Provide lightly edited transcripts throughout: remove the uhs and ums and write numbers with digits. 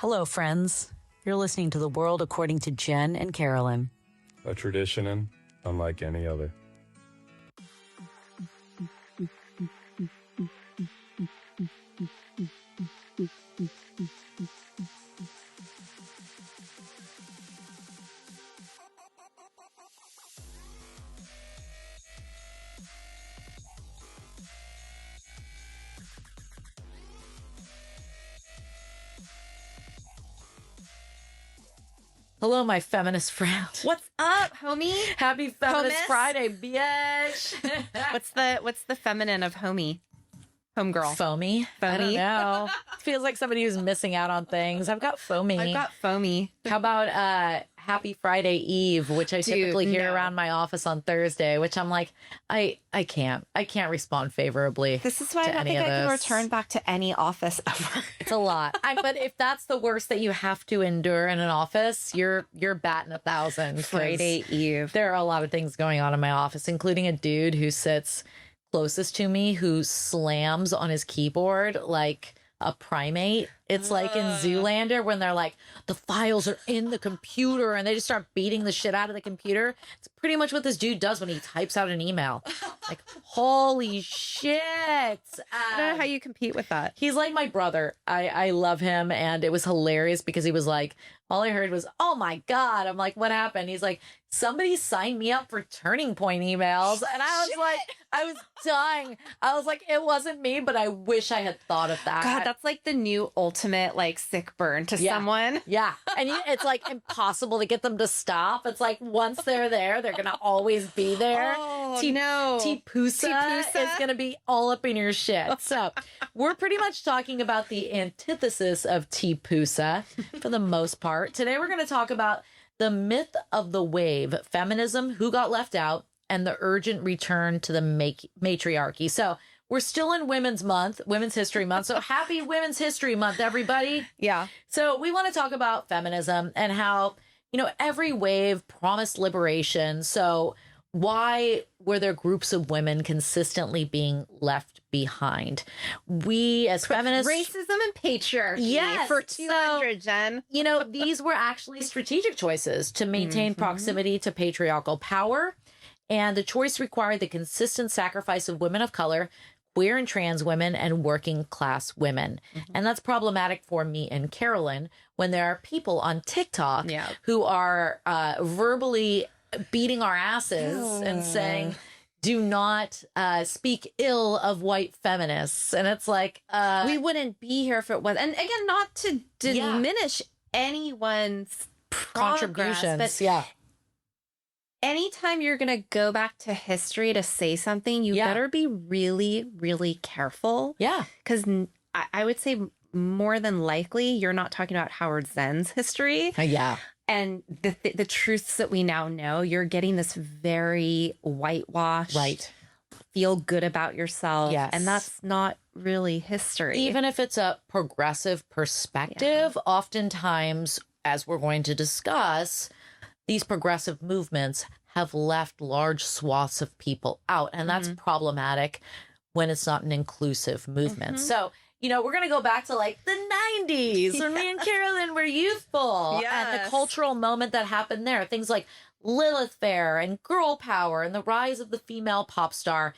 Hello, friends. You're listening to The World According to Jen and Carolyn. A tradition unlike any other. Hello, my feminist friend. What's up, homie? Happy Feminist Homiss? Friday, bitch. What's the feminine of homie? Homegirl. Foamy? I don't know. Feels like somebody who's missing out on things. I've got foamy. I've got foamy. How about Happy Friday Eve, which I typically hear around my office on Thursday, which I'm like, I can't respond favorably. This is why I don't think I can return back to any office ever. It's a lot. But if that's the worst that you have to endure in an office, you're batting 1,000. Friday Eve. There are a lot of things going on in my office, including a dude who sits closest to me who slams on his keyboard like a primate. It's like in Zoolander when they're like, the files are in the computer and they just start beating the shit out of the computer. It's pretty much what this dude does when he types out an email. Like, holy shit. I don't know how you compete with that. He's like my brother. I love him. And it was hilarious because he was like, all I heard was, oh my God. I'm like, what happened? He's like, somebody signed me up for Turning Point emails. And I was like, I was dying. I was like, it wasn't me, but I wish I had thought of that. God, that's like the new ultimate like sick burn to someone. Yeah. And it's like impossible to get them to stop. It's like once they're there, they're going to always be there. Oh, no. T-Pusa is going to be all up in your shit. So we're pretty much talking about the antithesis of T-Pusa for the most part. Today, we're going to talk about the myth of the wave, feminism, who got left out, and the urgent return to the matriarchy. So we're still in Women's History Month. So happy Women's History Month, everybody. Yeah. So we want to talk about feminism and how, every wave promised liberation. So why were there groups of women consistently being left behind? We as feminists... Racism and patriarchy. Yes. For 200, Jen. These were actually strategic choices to maintain proximity to patriarchal power. And the choice required the consistent sacrifice of women of color, queer and trans women, and working class women. And that's problematic for me and Carolyn when there are people on TikTok who are verbally beating our asses and saying, do not speak ill of white feminists. And it's like... we wouldn't be here if it was... And again, not to diminish anyone's contributions. But anytime you're going to go back to history to say something, you better be really, really careful. Yeah. Because I would say more than likely, you're not talking about Howard Zinn's history. Yeah. And the truths that we now know, you're getting this very whitewashed, feel good about yourself. Yes. And that's not really history. Even if it's a progressive perspective, oftentimes, as we're going to discuss, these progressive movements have left large swaths of people out. And that's problematic when it's not an inclusive movement. So, we're going to go back to like the 90s when me and Carolyn were youthful. And the cultural moment that happened there. Things like Lilith Fair and girl power and the rise of the female pop star,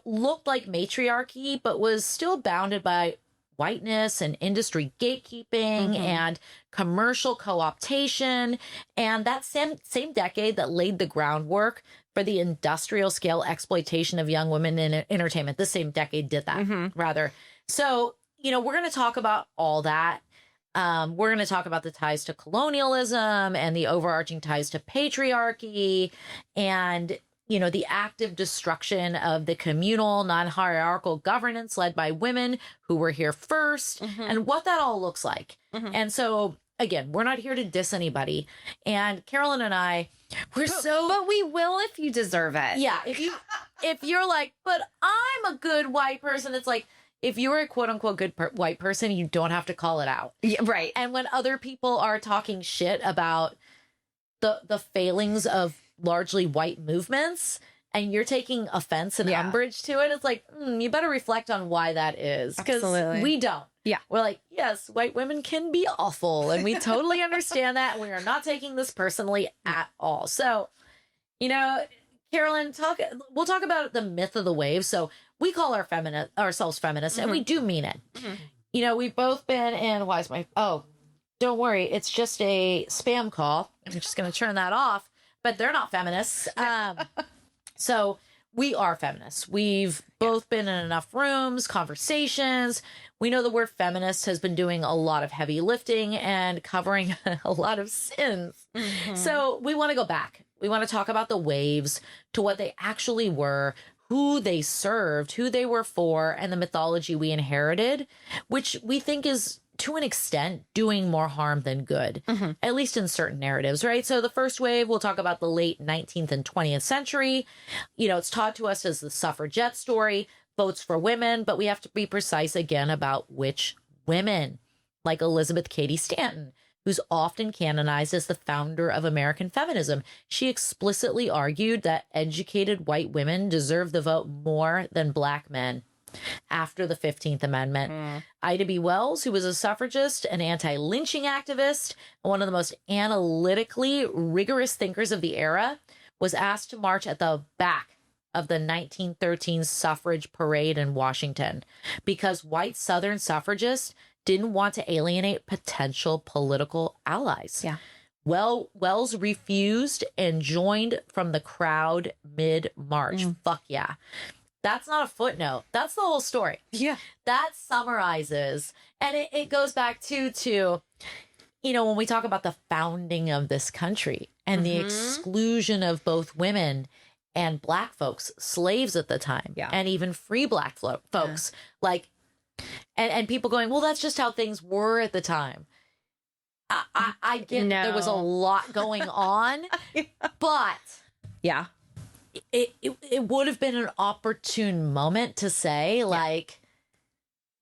looked like matriarchy, but was still bounded by whiteness and industry gatekeeping and commercial co-optation. And that same decade that laid the groundwork for the industrial scale exploitation of young women in entertainment. This same decade did that, rather. So, we're going to talk about all that. We're going to talk about the ties to colonialism and the overarching ties to patriarchy and, the active destruction of the communal, non-hierarchical governance led by women who were here first and what that all looks like. And so, again, we're not here to diss anybody. And Carolyn and I, But we will if you deserve it. Yeah. If you're like, but I'm a good white person, it's like, if you're a quote unquote good white person, you don't have to call it out. Yeah, right. And when other people are talking shit about the failings of largely white movements, and you're taking offense and umbrage to it, it's like, you better reflect on why that is. Because we don't. Yeah. We're like, yes, white women can be awful. And we totally understand that. And we are not taking this personally at all. So, you know, Carolyn, we'll talk about the myth of the wave. So we call ourselves feminists, and we do mean it. You know, we've both been in, don't worry, it's just a spam call. I'm just going to turn that off, but they're not feminists. So we are feminists. We've both been in enough rooms, conversations. We know the word feminist has been doing a lot of heavy lifting and covering a lot of sins. So we want to go back. We want to talk about the waves, to what they actually were, who they served, who they were for, and the mythology we inherited, which we think is, to an extent, doing more harm than good, at least in certain narratives, right? So the first wave, we'll talk about the late 19th and 20th century. You know, it's taught to us as the suffragette story, votes for women, but we have to be precise again about which women, like Elizabeth Cady Stanton, who's often canonized as the founder of American feminism. She explicitly argued that educated white women deserve the vote more than black men after the 15th Amendment. Ida B. Wells, who was a suffragist, an anti-lynching activist, and one of the most analytically rigorous thinkers of the era, was asked to march at the back of the 1913 suffrage parade in Washington because white Southern suffragists didn't want to alienate potential political allies. Yeah. Well, Wells refused and joined from the crowd mid-March. Fuck yeah. That's not a footnote. That's the whole story. Yeah. That summarizes, and it goes back to, you know, when we talk about the founding of this country and the exclusion of both women and black folks, slaves at the time, and even free black folks, like, and people going, well, that's just how things were at the time. I get there was a lot going on, but it would have been an opportune moment to say, like,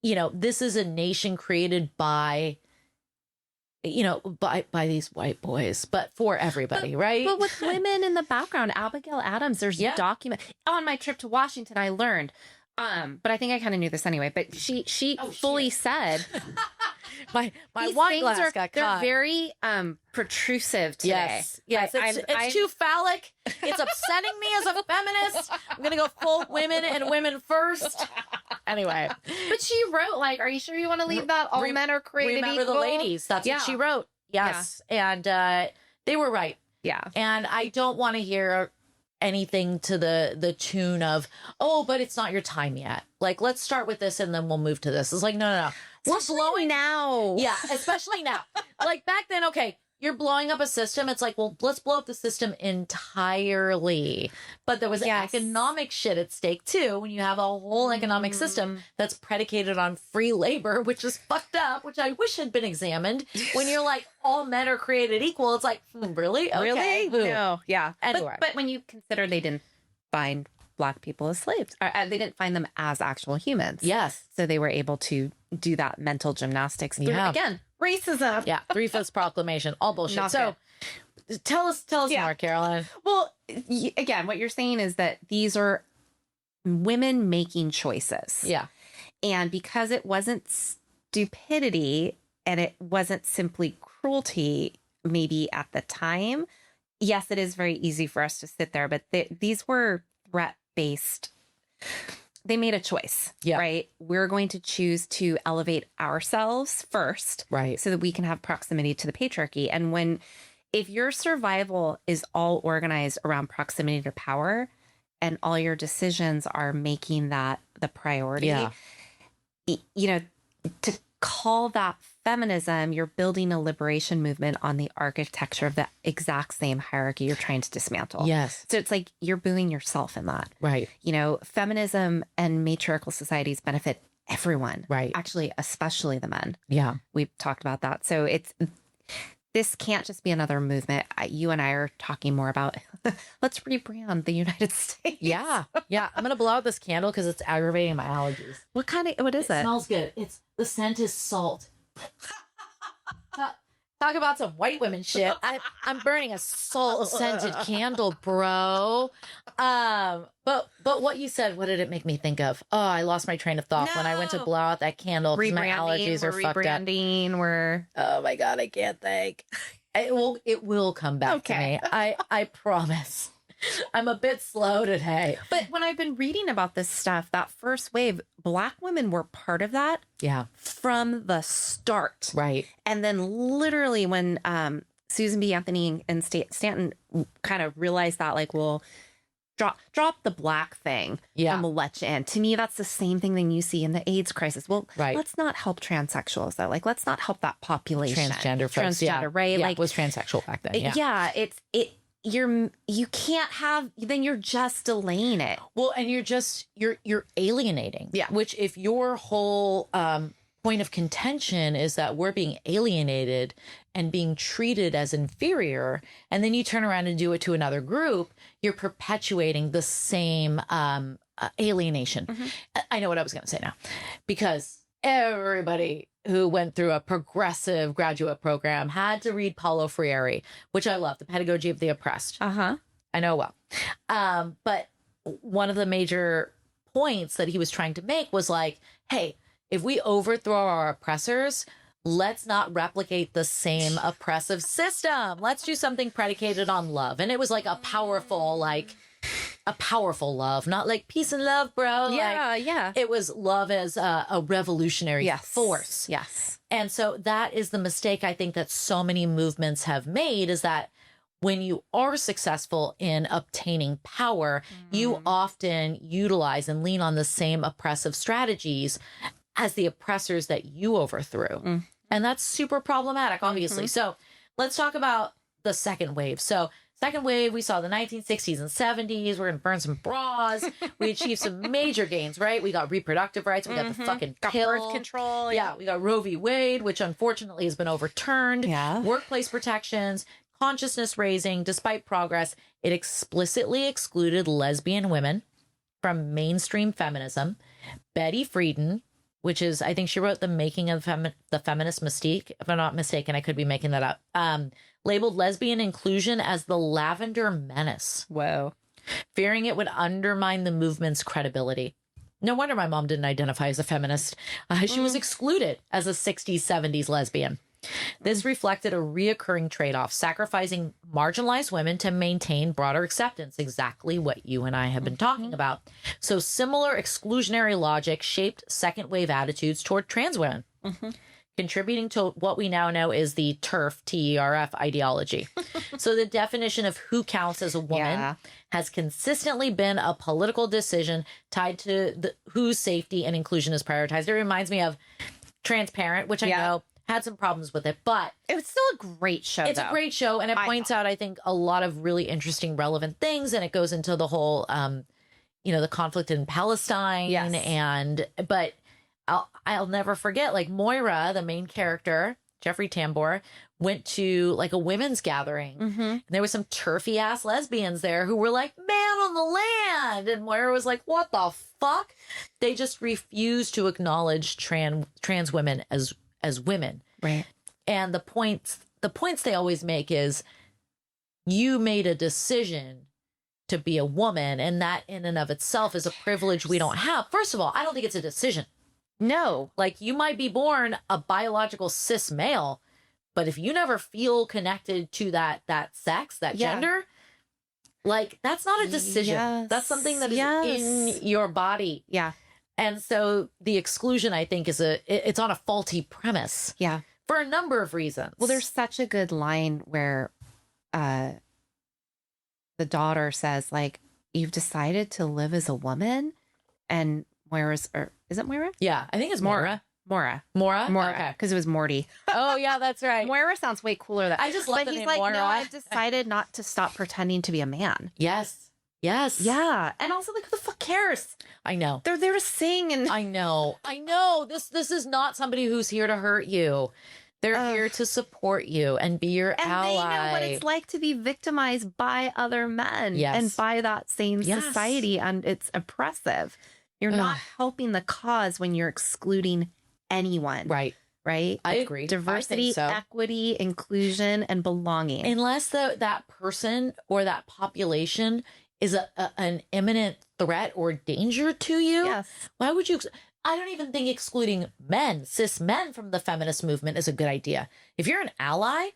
you know, this is a nation created by, you know, by these white boys, but for everybody, right? But with women in the background, Abigail Adams, there's a document. On my trip to Washington, I learned, but I think I kind of knew this anyway, but she fully said, my wine glass got they're caught. very protrusive today. Yes, it's too phallic. It's upsetting me as a feminist. I'm gonna go full women and women first. Anyway, but she wrote, like, are you sure you want to leave that all men are created remember equal? The ladies. That's what she wrote. Yes, and they were right. Yeah, and I don't want to hear anything to the tune of, oh, but it's not your time yet. Like, let's start with this and then we'll move to this. It's like, no. We're blowing now. Yeah, especially now. Like back then, okay, you're blowing up a system. It's like, well, let's blow up the system entirely. But there was economic shit at stake too. When you have a whole economic system that's predicated on free labor, which is fucked up, which I wish had been examined. When you're like, all men are created equal, it's like, really? Okay. Really? No. Yeah. Anyway. But when you consider they didn't find black people as slaves, or they didn't find them as actual humans. Yes. So they were able to do that mental gymnastics through, again, racism. Yeah. 3/5 proclamation. All bullshit. Not so good. Tell us more, Caroline. Well, again, what you're saying is that these are women making choices. Yeah. And because it wasn't stupidity and it wasn't simply cruelty, maybe at the time, yes, it is very easy for us to sit there, but these were threat-based. They made a choice, right? We're going to choose to elevate ourselves first, right, so that we can have proximity to the patriarchy. And if your survival is all organized around proximity to power and all your decisions are making that the priority, you know, to call that feminism, you're building a liberation movement on the architecture of the exact same hierarchy you're trying to dismantle. Yes. So it's like you're booing yourself in that. Right. You know, feminism and matriarchal societies benefit everyone. Right. Actually, especially the men. Yeah. We've talked about that. So this can't just be another movement. You and I are talking more about, let's rebrand the United States. Yeah. Yeah. I'm going to blow out this candle because it's aggravating my allergies. What is it? It smells good. The scent is salt. Talk about some white women shit. I'm burning a salt scented candle, bro. But what you said, what did it make me think of? Oh, I lost my train of thought when I went to blow out that candle because my allergies are fucked up. Oh my God, I can't think. It will come back to me. I promise. I'm a bit slow today. But when I've been reading about this stuff, that first wave, Black women were part of that. Yeah. From the start. Right. And then literally when Susan B. Anthony and Stanton kind of realized that, like, well, drop the Black thing and we'll let you in. To me, that's the same thing that you see in the AIDS crisis. Well, let's not help transsexuals, though. Like, let's not help that population. Transgender folks. Right? Yeah, like, it was transsexual back then. Yeah. You can't have, then you're just delaying it. Well, and you're alienating. Yeah. Which, if your whole point of contention is that we're being alienated and being treated as inferior, and then you turn around and do it to another group, you're perpetuating the same alienation. Mm-hmm. I know what I was going to say now, because everybody who went through a progressive graduate program had to read Paulo Freire, which I love, The Pedagogy of the Oppressed. I know well. But one of the major points that he was trying to make was like, hey, if we overthrow our oppressors, let's not replicate the same oppressive system. Let's do something predicated on love. And it was like a powerful love, not like peace and love, bro. Yeah. It was love as a revolutionary force. Yes. And so that is the mistake I think that so many movements have made, is that when you are successful in obtaining power, you often utilize and lean on the same oppressive strategies as the oppressors that you overthrew. And that's super problematic, obviously. So let's talk about the second wave. So second wave, we saw the 1960s and 70s. We're going to burn some bras. We achieved some major gains, right? We got reproductive rights. We got the fucking pill. Birth control. Yeah, we got Roe v. Wade, which unfortunately has been overturned. Yeah. Workplace protections, consciousness raising. Despite progress, it explicitly excluded lesbian women from mainstream feminism. Betty Friedan, which is, I think she wrote The Making of the Feminist Mystique, if I'm not mistaken, I could be making that up, labeled lesbian inclusion as the lavender menace. Whoa. Fearing it would undermine the movement's credibility. No wonder my mom didn't identify as a feminist. She was excluded as a 60s, 70s lesbian. This reflected a reoccurring trade-off, sacrificing marginalized women to maintain broader acceptance, exactly what you and I have been talking about. So similar exclusionary logic shaped second-wave attitudes toward trans women, contributing to what we now know is the TERF, T-E-R-F ideology. So the definition of who counts as a woman has consistently been a political decision tied to whose safety and inclusion is prioritized. It reminds me of Transparent, which I know had some problems with it, but it was still a great show. It's a great show, and it points out, I think, a lot of really interesting, relevant things, and it goes into the whole, the conflict in Palestine, but I'll never forget, like, Moira, the main character, Jeffrey Tambor, went to like a women's gathering, and there was some turfy ass lesbians there who were like, "Man on the land," and Moira was like, "What the fuck?" They just refused to acknowledge trans women as women. Right. And the points they always make is, you made a decision to be a woman, and that in and of itself is a privilege we don't have. First of all, I don't think it's a decision. No. Like, you might be born a biological cis male, but if you never feel connected to that sex, that gender, like, that's not a decision. That's something that is in your body. Yeah. And so the exclusion, I think, it's on a faulty premise. Yeah. For a number of reasons. Well, there's such a good line where the daughter says, like, "You've decided to live as a woman," and Moira's, or is it Moira? Yeah, I think it's Moira. Moira. Okay. Because it was Morty. Oh, yeah, that's right. Moira sounds way cooler. I just love the name like, Moira. "No, I've decided not to stop pretending to be a man." Yes. Yeah. And also, like, who the fuck cares? I know. They're there to sing. And I know. This is not somebody who's here to hurt you. They're here to support you and be your ally. And they know what it's like to be victimized by other men and by that same society. And it's oppressive. You're not helping the cause when you're excluding anyone. Right. right? I It's agree. Diversity, I think so. equity, inclusion, and belonging. Unless that person or that population is an imminent threat or danger to you, Yes. why would you? I don't even think excluding men, cis men from the feminist movement is a good idea. If you're an ally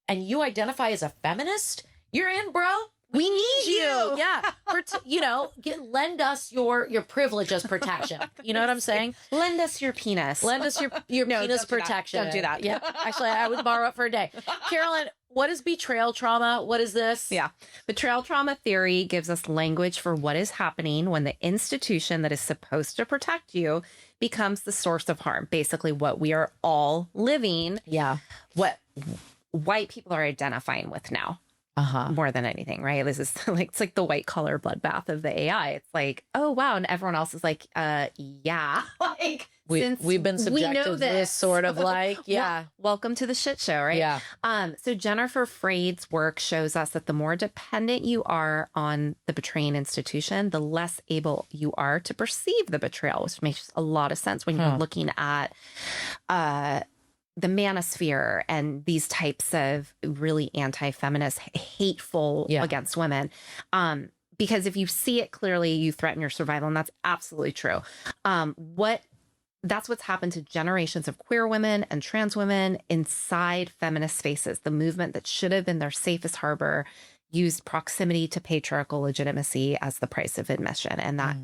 and you identify as a feminist, you're in, bro. We need you. Yeah. Lend us your privilege as protection. You know what I'm saying? Lend us your penis. Lend us your No, penis don't do that. protection. Don't do that. Yeah. Actually, I would borrow it for a day. Carolyn, what is betrayal trauma? What is this? Yeah. Betrayal trauma theory gives us language for what is happening when the institution that is supposed to protect you becomes the source of harm. Basically, what we are all living, Yeah. what white people are identifying with now. More than anything, right? This is like, it's like the white collar bloodbath of the AI. It's like, oh wow, and everyone else is like, yeah, like we've been subjected to this sort of like, yeah. Welcome to the shit show, right? Yeah. So Jennifer Freyd's work shows us that the more dependent you are on the betraying institution, the less able you are to perceive the betrayal, which makes a lot of sense when you're looking at the manosphere and these types of really anti-feminist, hateful against women. Because if you see it clearly, you threaten your survival, and that's absolutely true. That's what's happened to generations of queer women and trans women inside feminist spaces. The movement that should have been their safest harbor used proximity to patriarchal legitimacy as the price of admission, and that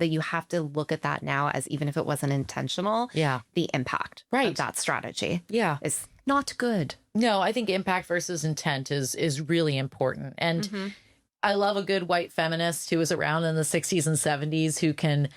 you have to look at that now as, even if it wasn't intentional, the impact of that strategy is not good. No, I think impact versus intent is really important. And I love a good white feminist who was around in the 60s and 70s who can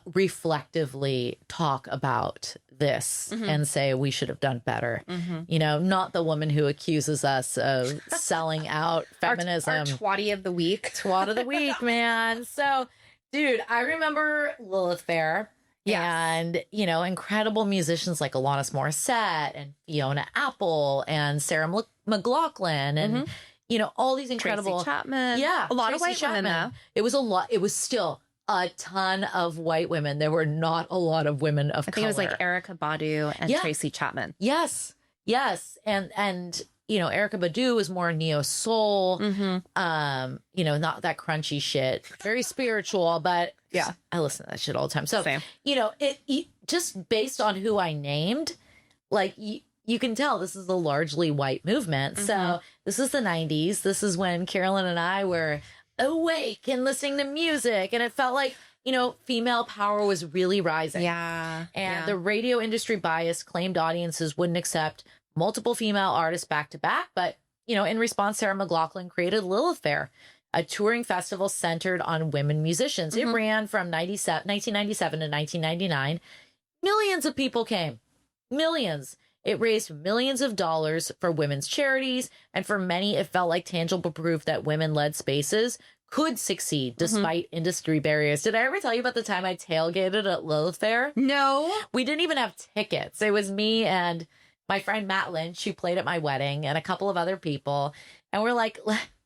reflectively talk about this and say we should have done better. You know, not the woman who accuses us of selling out feminism. Our twatty of the week. Twat of the week, man. So, dude, I remember Lilith Fair. And, you know, incredible musicians like Alanis Morissette and Fiona Apple and Sarah McLachlan and you know, all these incredible Tracy Chapman. Yeah. A lot Tracy of white Chapman. women, though. It was a lot. It was still a ton of white women. There were not a lot of women of color. I think it was like Erykah Badu and Tracy Chapman. Yes. Yes. And you know, Erykah Badu was more neo soul, you know, not that crunchy shit. Very spiritual, but I listen to that shit all the time. So, you know, it just based on who I named, like you can tell this is a largely white movement. So this is the 90s. This is when Carolyn and I were awake and listening to music. And it felt like, you know, female power was really rising. Yeah. And the radio industry bias claimed audiences wouldn't accept multiple female artists back to back. But, you know, in response, Sarah McLachlan created Lilith Fair, a touring festival centered on women musicians. It ran from 1997 to 1999. Millions of people came. Millions. It raised millions of dollars for women's charities, and for many, it felt like tangible proof that women-led spaces could succeed despite industry barriers. Did I ever tell you about the time I tailgated at Lilith Fair? No. We didn't even have tickets. It was me and my friend Matt Lynch, who played at my wedding, and a couple of other people. And we're like,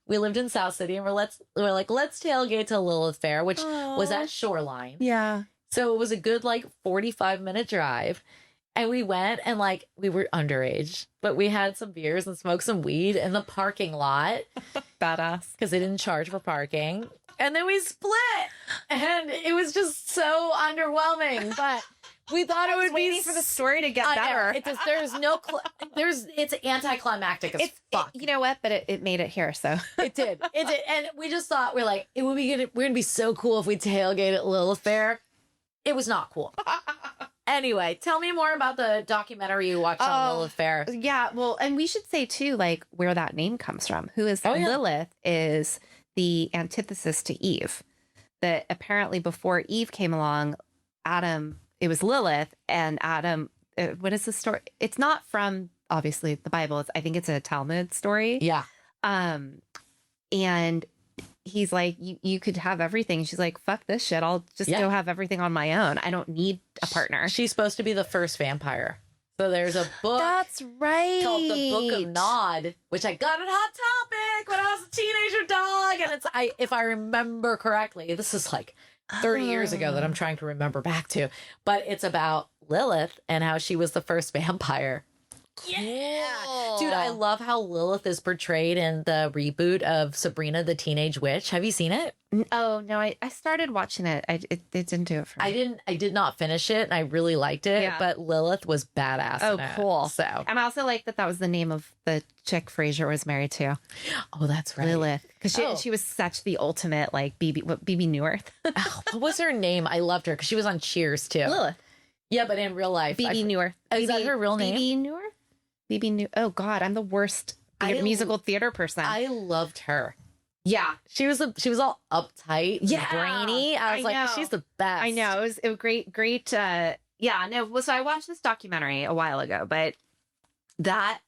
we lived in South City, and we're like, let's tailgate to Lilith Fair, which was at Shoreline. Yeah. So it was a good, like, 45-minute drive. And we went, and like, we were underage, but we had some beers and smoked some weed in the parking lot. Badass. Because they didn't charge for parking. And then we split. And it was just so underwhelming. But we thought it would be waiting for the story to get better. It's anticlimactic as fuck. You know what? But it made it here, so. It did. And we just thought, we're like, we're going to be so cool if we tailgate at Lilith Fair. It was not cool. Anyway, tell me more about the documentary you watched on Lilith Fair. Yeah, well, and we should say too, like, where that name comes from. Lilith is the antithesis to Eve. That apparently before Eve came along, it was Lilith, and Adam, what is the story? It's not from, obviously, the Bible. I think it's a Talmud story. Yeah. And he's like, you could have everything. She's like, fuck this shit. I'll just go have everything on my own. I don't need a partner. She's supposed to be the first vampire. So there's a book. That's right. Called The Book of Nod, which I got on Hot Topic when I was a teenager dog. And if I remember correctly, this is like 30 years ago that I'm trying to remember back to. But it's about Lilith and how she was the first vampire. Yeah. Dude, I love how Lilith is portrayed in the reboot of Sabrina the Teenage Witch. Have you seen it? Oh, no, I started watching it. It didn't do it for me. I did not finish it, and I really liked it, but Lilith was badass. Oh, in it, cool. So, and I also like that was the name of the chick Frasier was married to. Oh, that's right. Lilith. Because she was such the ultimate, like, BB Newirth. What was her name? I loved her because she was on Cheers, too. Lilith. Yeah, but in real life. BB Newirth. Is that her real name? BB Newirth? Oh God, I'm the worst musical theater person. I loved her. Yeah, she was all uptight, brainy. I was like, she's the best. I know, it was great. So I watched this documentary a while ago, but that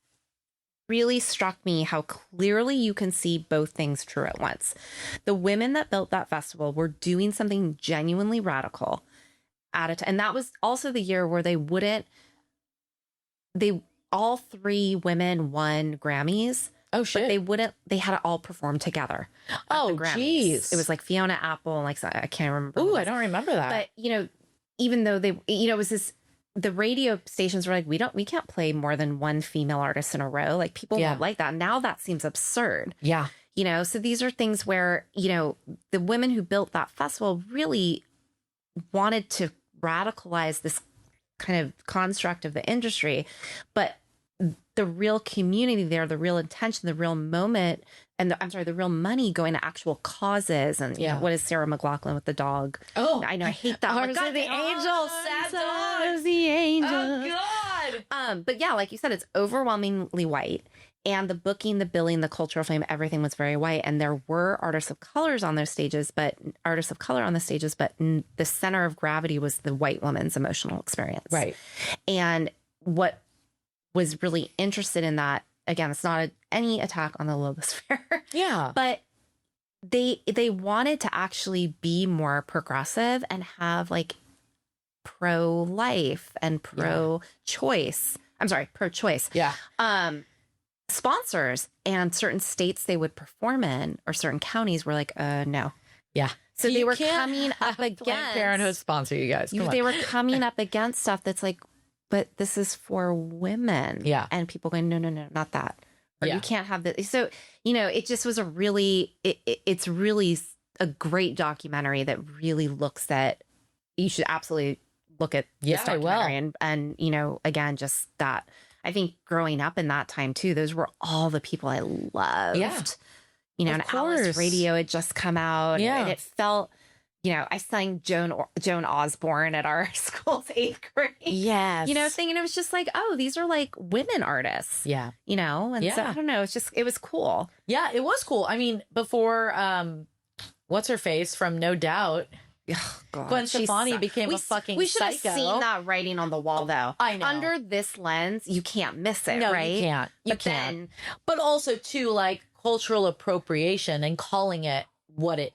really struck me how clearly you can see both things true at once. The women that built that festival were doing something genuinely radical at a time, and that was also the year where all three women won Grammys. Oh shit! But they had to all perform together. Oh jeez! It was like Fiona Apple and like I can't remember. Ooh, I don't remember that. But even though they, it was this. The radio stations were like, we can't play more than one female artist in a row. Like people won't like that. Now that seems absurd. Yeah. So these are things where the women who built that festival really wanted to radicalize this kind of construct of the industry, but the real community there, the real intention, the real moment, and the real money going to actual causes. And what is Sarah McLachlan with the dog? Oh, I know, I hate that. Arms of the Angel, sad dogs. The Angel. Oh God. But yeah, like you said, it's overwhelmingly white, and the booking, the billing, the cultural fame, everything was very white. And there were artists of color on the stages, but the center of gravity was the white woman's emotional experience. Right. And what was really interested in that, again, it's not any attack on the Lilith Fair. Yeah. But they wanted to actually be more progressive and have like pro-life and pro-choice. I'm sorry, pro-choice. Yeah. Sponsors, and certain states they would perform in or certain counties were like, no. Yeah. So they were coming up against Planned Parenthood sponsor you guys. They were coming up against stuff that's like, but this is for women. Yeah. And people going, no, not that. Or you can't have this. So, it just was it's really a great documentary that really looks at, you should absolutely look at this documentary. And again, just that, I think growing up in that time too, those were all the people I loved. Yeah. And Alice Radio had just come out. Yeah. And it felt, I sang Joan Osborne at our school's 8th grade. Yes. Thinking it was just like, oh, these are like women artists. Yeah. And so I don't know. It was cool. Yeah, it was cool. I mean, before what's her face from No Doubt, God, Gwen Stefani became a fucking psycho. We should have seen that writing on the wall, though. I know. Under this lens, you can't miss it, no, right? You can't. You can't. But also, too, like cultural appropriation and calling it what it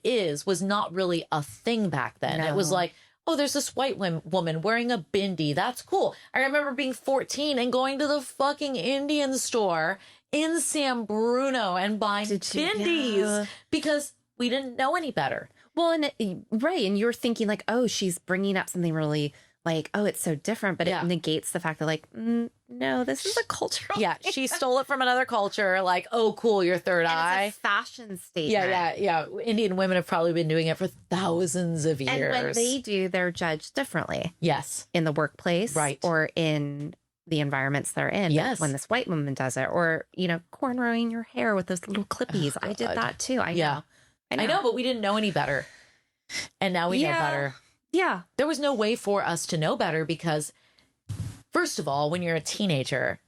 is was not really a thing back then. No. It was like, oh, there's this white woman wearing a bindi. That's cool. I remember being 14 and going to the fucking Indian store in San Bruno and buying bindis because we didn't know any better. Well, and you're thinking like, oh, she's bringing up something really like, oh, it's so different, but it negates the fact that like, no, this is a cultural thing. She stole it from another culture. Like, oh, cool, your third eye. It's a fashion statement. Yeah. Indian women have probably been doing it for thousands of years. And when they do, they're judged differently. Yes. In the workplace. Right. Or in the environments they're in. Yes. When this white woman does it. Or, cornrowing your hair with those little clippies. I did that too. I know, but we didn't know any better. And now we know better. Yeah. There was no way for us to know better because, first of all, when you're a teenager,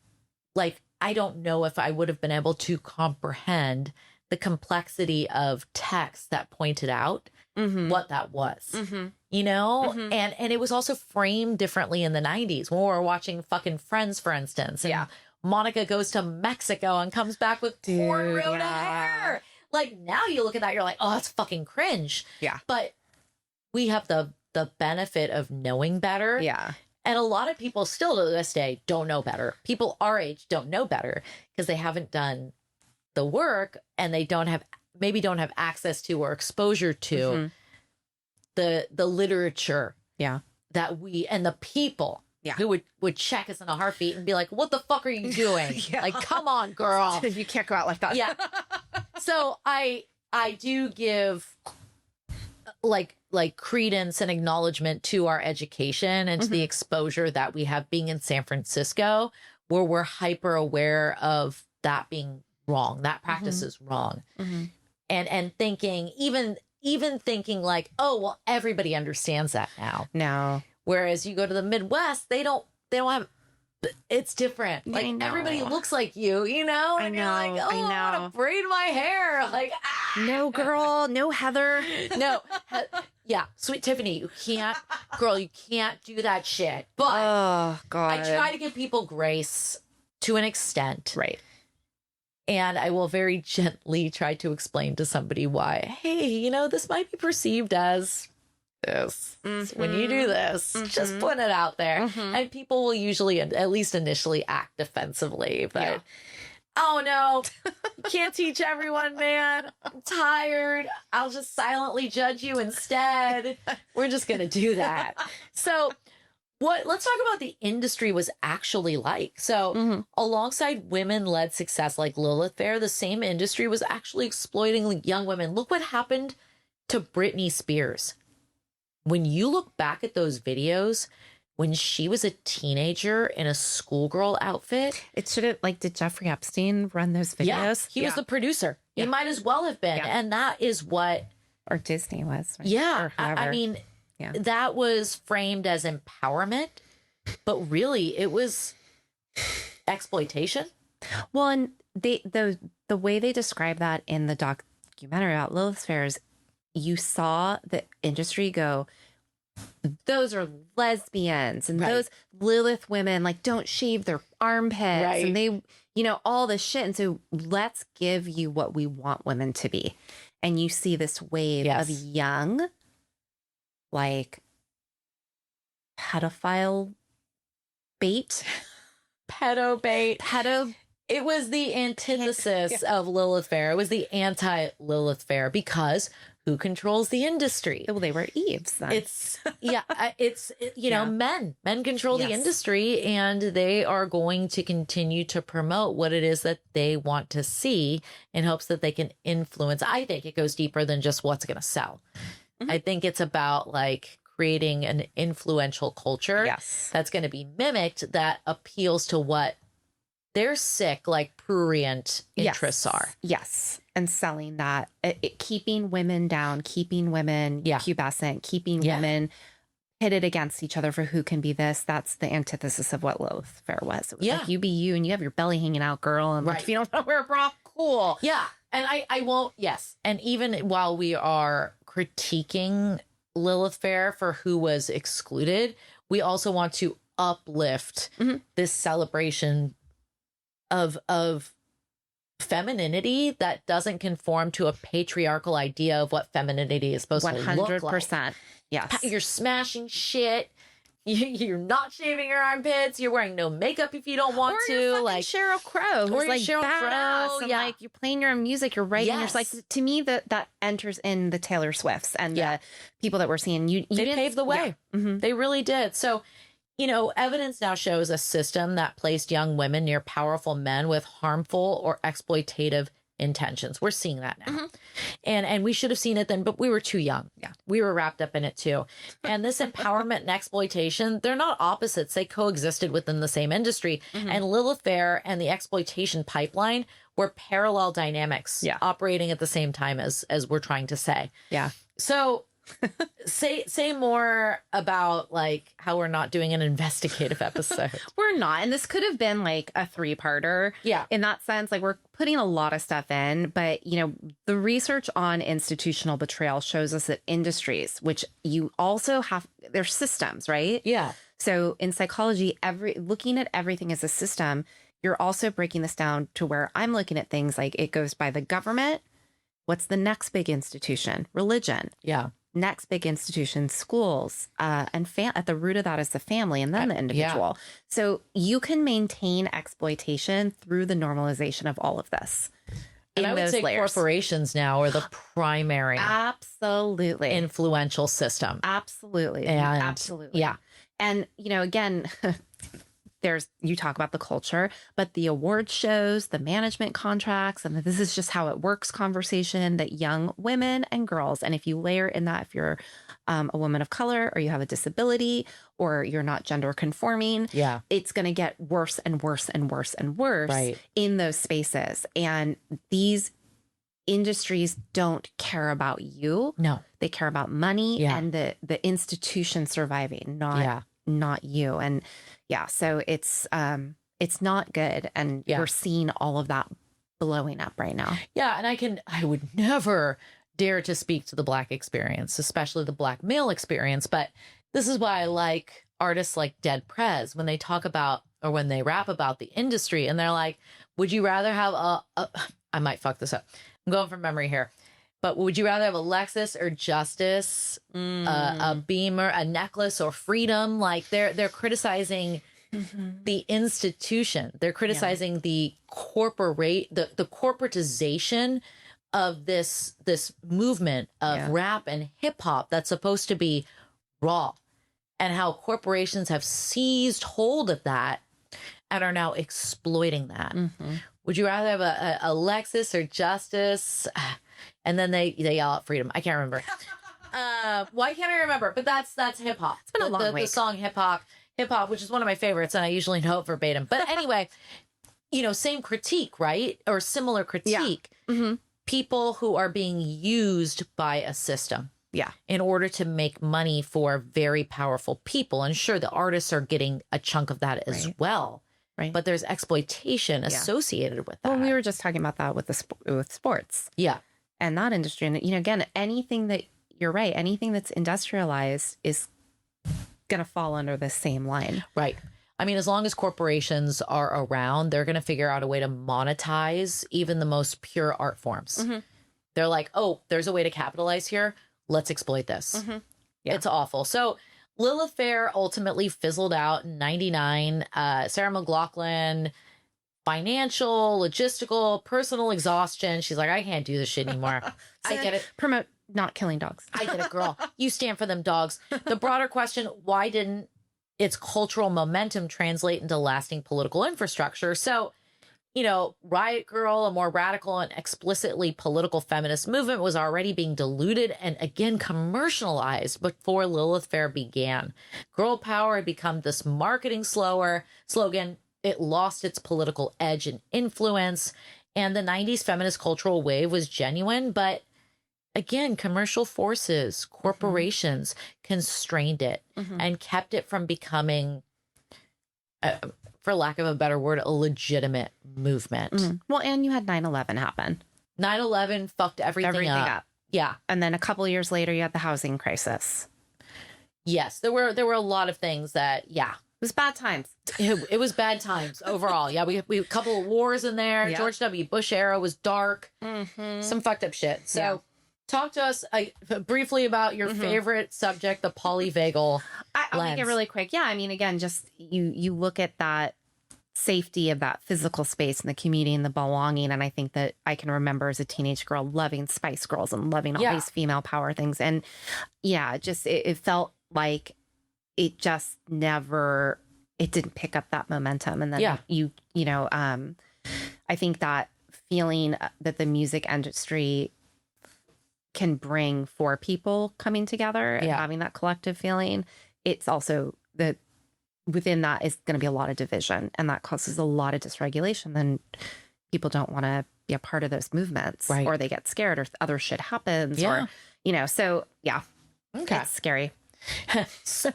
like, I don't know if I would have been able to comprehend the complexity of text that pointed out what that was, and it was also framed differently in the 90s when we were watching fucking Friends, for instance. And Monica goes to Mexico and comes back with cornrowed hair. Like, now you look at that, you're like, oh, that's fucking cringe. Yeah. But we have the benefit of knowing better. Yeah. And a lot of people still to this day don't know better. People our age don't know better because they haven't done the work and they don't have access to or exposure to the literature Yeah. that we and the people Yeah. who would check us in a heartbeat and be like, what the fuck are you doing? Yeah. Like, come on, girl. You can't go out like that. Yeah. So I do give like credence and acknowledgement to our education and to the exposure that we have being in San Francisco, where we're hyper aware of that being wrong. That practice is wrong. And thinking, even thinking like, oh, well, everybody understands that now. No. Whereas you go to the Midwest, they don't have, it's different. Like, I know. everybody looks like you know? I And know. you're like, oh, I know. I want to braid my hair. Like, No, girl. No, Heather. no. Yeah. Sweet Tiffany, you can't do that shit. But Oh, God. I try to give people grace to an extent. Right. And I will very gently try to explain to somebody why, hey, this might be perceived as this. So when you do this, just put it out there. And people will usually, at least initially, act defensively. But, oh no, you can't teach everyone, man. I'm tired. I'll just silently judge you instead. We're just going to do that. So let's talk about the industry was actually like. So alongside women-led success like Lilith Fair, the same industry was actually exploiting young women. Look what happened to Britney Spears. When you look back at those videos, when she was a teenager in a schoolgirl outfit. It should have, like, did Jeffrey Epstein run those videos? Yeah, he was the producer. Yeah. He might as well have been. Yeah. And that is what. Or Disney was. Right? Yeah. Or whoever. I mean, Yeah. that was framed as empowerment, but really it was exploitation. Well, and the way they describe that in the documentary about Lilith Fair is you saw the industry go, those are lesbians and those Lilith women, like, don't shave their armpits and they, all this shit. And so let's give you what we want women to be. And you see this wave of young, like, pedophile bait. Pedo bait. Pedo. It was the antithesis of Lilith Fair. It was the anti-Lilith Fair because who controls the industry? Well, they were Eves then. It's men control the industry, and they are going to continue to promote what it is that they want to see in hopes that they can influence. I think it goes deeper than just what's going to sell. I think it's about like creating an influential culture that's going to be mimicked that appeals to what their sick, like prurient interests are. Yes. And selling that, keeping women down, keeping women pubescent, keeping women pitted against each other for who can be this. That's the antithesis of what Lilith Fair was. It was like, you be you and you have your belly hanging out, girl. And like, if you don't want to wear a bra, cool. Yeah. And I won't, And even while we are critiquing Lilith Fair for who was excluded, we also want to uplift this celebration of femininity that doesn't conform to a patriarchal idea of what femininity is supposed to look like. 100%. Yes. You're smashing shit. You're not shaving your armpits. You're wearing no makeup if you don't want to. Like Sheryl Crow, who's like Sheryl badass. Crow. And like you're playing your own music, you're writing. You're just like, to me, that enters in the Taylor Swifts and the people that we're seeing. They paved the way. Yeah. They really did. So, evidence now shows a system that placed young women near powerful men with harmful or exploitative intentions. We're seeing that now. And we should have seen it then, but we were too young. Yeah. We were wrapped up in it too. And this empowerment and exploitation, they're not opposites. They coexisted within the same industry. And Lilith Fair and the exploitation pipeline were parallel dynamics operating at the same time as we're trying to say. Yeah. So say more about like how we're not doing an investigative episode. We're not, and this could have been like a 3-parter. Yeah, in that sense, like we're putting a lot of stuff in, but the research on institutional betrayal shows us that industries, which you also have, they're systems, right? Yeah. So in psychology, looking at everything as a system, you're also breaking this down to where I'm looking at things like it goes by the government. What's the next big institution? Religion. Yeah. Next big institution, schools, and at the root of that is the family and then the individual. So you can maintain exploitation through the normalization of all of this. And I would say corporations now are the primary absolutely influential system. Absolutely. And absolutely. yeah. And, you know, again, you talk about the culture, but the award shows, the management contracts, and this is just how it works conversation that young women and girls, and if you layer in that, if you're a woman of color or you have a disability or you're not gender conforming, it's going to get worse and worse and worse and worse in those spaces. And these industries don't care about you. No, they care about money and the institution surviving, not you. And so it's not good. And we're seeing all of that blowing up right now. Yeah. And I would never dare to speak to the Black experience, especially the Black male experience. But this is why I like artists like Dead Prez when they talk about, or when they rap about the industry, and they're like, would you rather have I might fuck this up. I'm going from memory here. But would you rather have a Lexus or justice, a Beamer, a necklace or freedom? Like they're criticizing the institution. They're criticizing the corporatization of this movement of rap and hip hop that's supposed to be raw, and how corporations have seized hold of that and are now exploiting that. Would you rather have a Lexus or justice? And then they yell out freedom. I can't remember. Why can't I remember? But that's hip hop. It's been a long week. The song hip hop, which is one of my favorites, and I usually know it verbatim. But anyway, same critique, right? Or similar critique. People who are being used by a system. In order to make money for very powerful people. And sure, the artists are getting a chunk of that as well. Right. But there's exploitation associated with that. Well, we were just talking about that with sports. Yeah. And that industry. And, again, anything that's industrialized is going to fall under the same line. Right. I mean, as long as corporations are around, they're going to figure out a way to monetize even the most pure art forms. They're like, oh, there's a way to capitalize here. Let's exploit this. It's awful. So Lilith Fair ultimately fizzled out in 99. Sarah McLachlan, financial, logistical, personal exhaustion. She's like, I can't do this shit anymore. I get it. Promote not killing dogs. I get it, girl. You stand for them dogs. The broader question, why didn't its cultural momentum translate into lasting political infrastructure? So, Riot Girl, a more radical and explicitly political feminist movement, was already being diluted and again commercialized before Lilith Fair began. Girl power had become this marketing slogan. It lost its political edge and influence. And the 90s feminist cultural wave was genuine, but again, commercial forces, corporations constrained it and kept it from becoming, for lack of a better word, a legitimate movement. Well, and you had 9/11 happen. 9/11 fucked everything up. Yeah. And then a couple of years later, you had the housing crisis. Yes, there were a lot of things that, it was bad times. It was bad times overall. Yeah, we a couple of wars in there. Yeah. George W. Bush era was dark. Some fucked up shit. So talk to us briefly about your favorite subject, the polyvagal I'll make it really quick. Yeah, I mean, again, just you look at that safety of that physical space and the community and the belonging. And I think that I can remember as a teenage girl loving Spice Girls and loving all these female power things. And it felt like it just never, it didn't pick up that momentum. And then I think that feeling that the music industry can bring for people coming together and having that collective feeling, it's also that within that is going to be a lot of division, and that causes a lot of dysregulation. Then people don't want to be a part of those movements, or they get scared, or other shit happens, or so it's scary.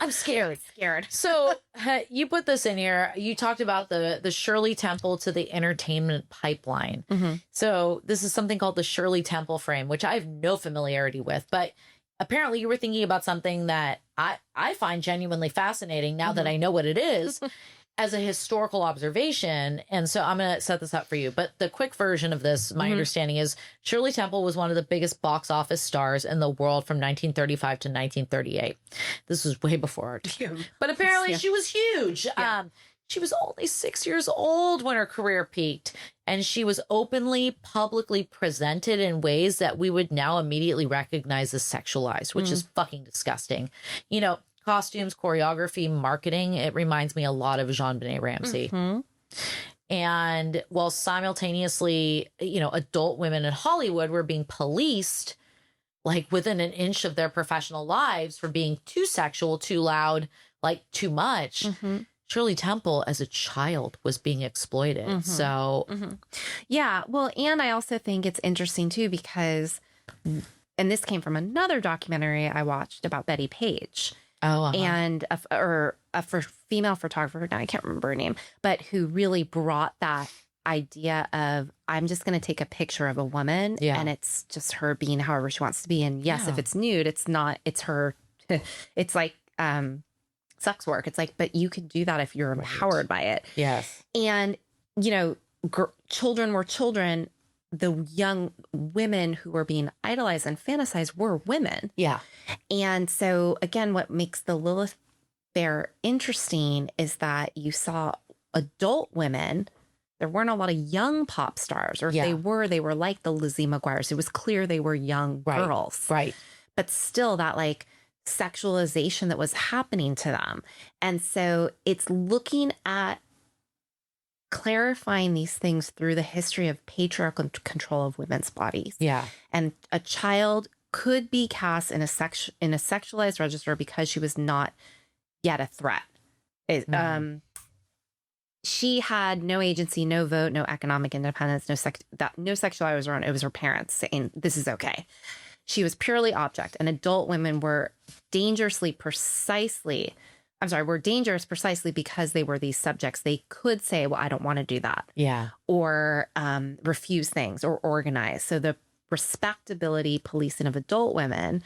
I'm scared. So you put this in here. You talked about the Shirley Temple to the entertainment pipeline. So this is something called the Shirley Temple frame, which I have no familiarity with, but apparently you were thinking about something that I find genuinely fascinating now that I know what it is as a historical observation. And so I'm going to set this up for you. But the quick version of this, my understanding is Shirley Temple was one of the biggest box office stars in the world from 1935 to 1938. This was way before our time. But apparently she was huge. She was only 6 years old when her career peaked, and she was openly, publicly presented in ways that we would now immediately recognize as sexualized, which is fucking disgusting. You know, costumes, choreography, marketing, it reminds me a lot of Jean-Benet Ramsey. And while simultaneously, you know, adult women in Hollywood were being policed like within an inch of their professional lives for being too sexual, too loud, like too much. Shirley Temple as a child was being exploited. So, yeah. Well, and I also think it's interesting too, because, and this came from another documentary I watched about Betty Page. And for female photographer, now I can't remember her name, but who really brought that idea of, I'm just going to take a picture of a woman and it's just her being however she wants to be. And yes, if it's nude, it's not, it's her, it's like sex work. It's like, but you can do that if you're empowered by it. yes. And, you know, children were children. The young women who were being idolized and fantasized were women. Yeah. And so, again, what makes the Lilith Fair interesting is that you saw adult women. There weren't a lot of young pop stars, or if they were like the Lizzie McGuires. It was clear they were young girls. Right. But still that like sexualization that was happening to them. And so it's looking at clarifying these things through the history of patriarchal control of women's bodies. Yeah. And a child could be cast in a sexualized register because she was not yet a threat. She had no agency, no vote, no economic independence, no sexual hours her own. It was her parents saying, this is okay. She was purely object, and adult women were dangerous precisely because they were these subjects. They could say, well, I don't want to do that. Yeah. Or refuse things or organize. So the respectability policing of adult women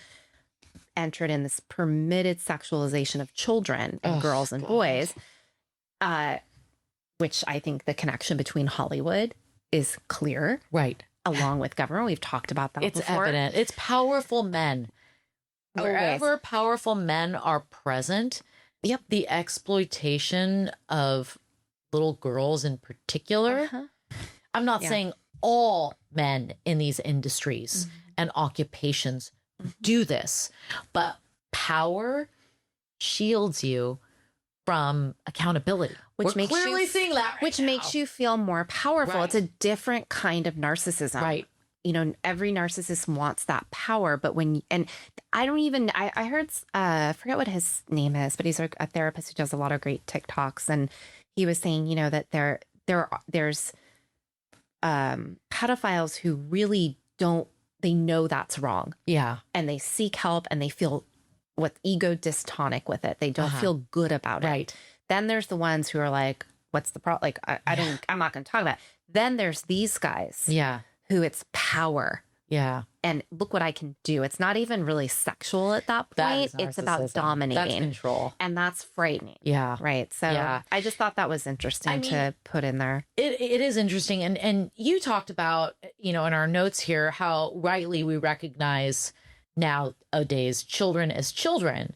entered in this permitted sexualization of children and girls and boys, which I think the connection between Hollywood is clear. Right. Along with government. We've talked about that It's before. evident. It's powerful men. Wherever powerful men are present, the exploitation of little girls in particular. I'm not saying all men in these industries and occupations do this, but power shields you from accountability. Which makes clearly seeing that which makes you feel more powerful. Right. It's a different kind of narcissism. Right. You know, every narcissist wants that power, but I heard, I forget what his name is, but he's a therapist who does a lot of great TikToks. And he was saying, you know, that there's pedophiles who really they know that's wrong. Yeah. And they seek help and they feel ego dystonic with it. They don't feel good about it. Right. Then there's the ones who are like, what's the problem? Like, I'm not going to talk about it. Then there's these guys. Yeah. Who it's power. Yeah. And look what I can do. It's not even really sexual at that point. It's about dominating. That's control. And that's frightening. Yeah. Right. So I just thought that was interesting to put in there. It is interesting. And you talked about, you know, in our notes here, how rightly we recognize nowadays children as children.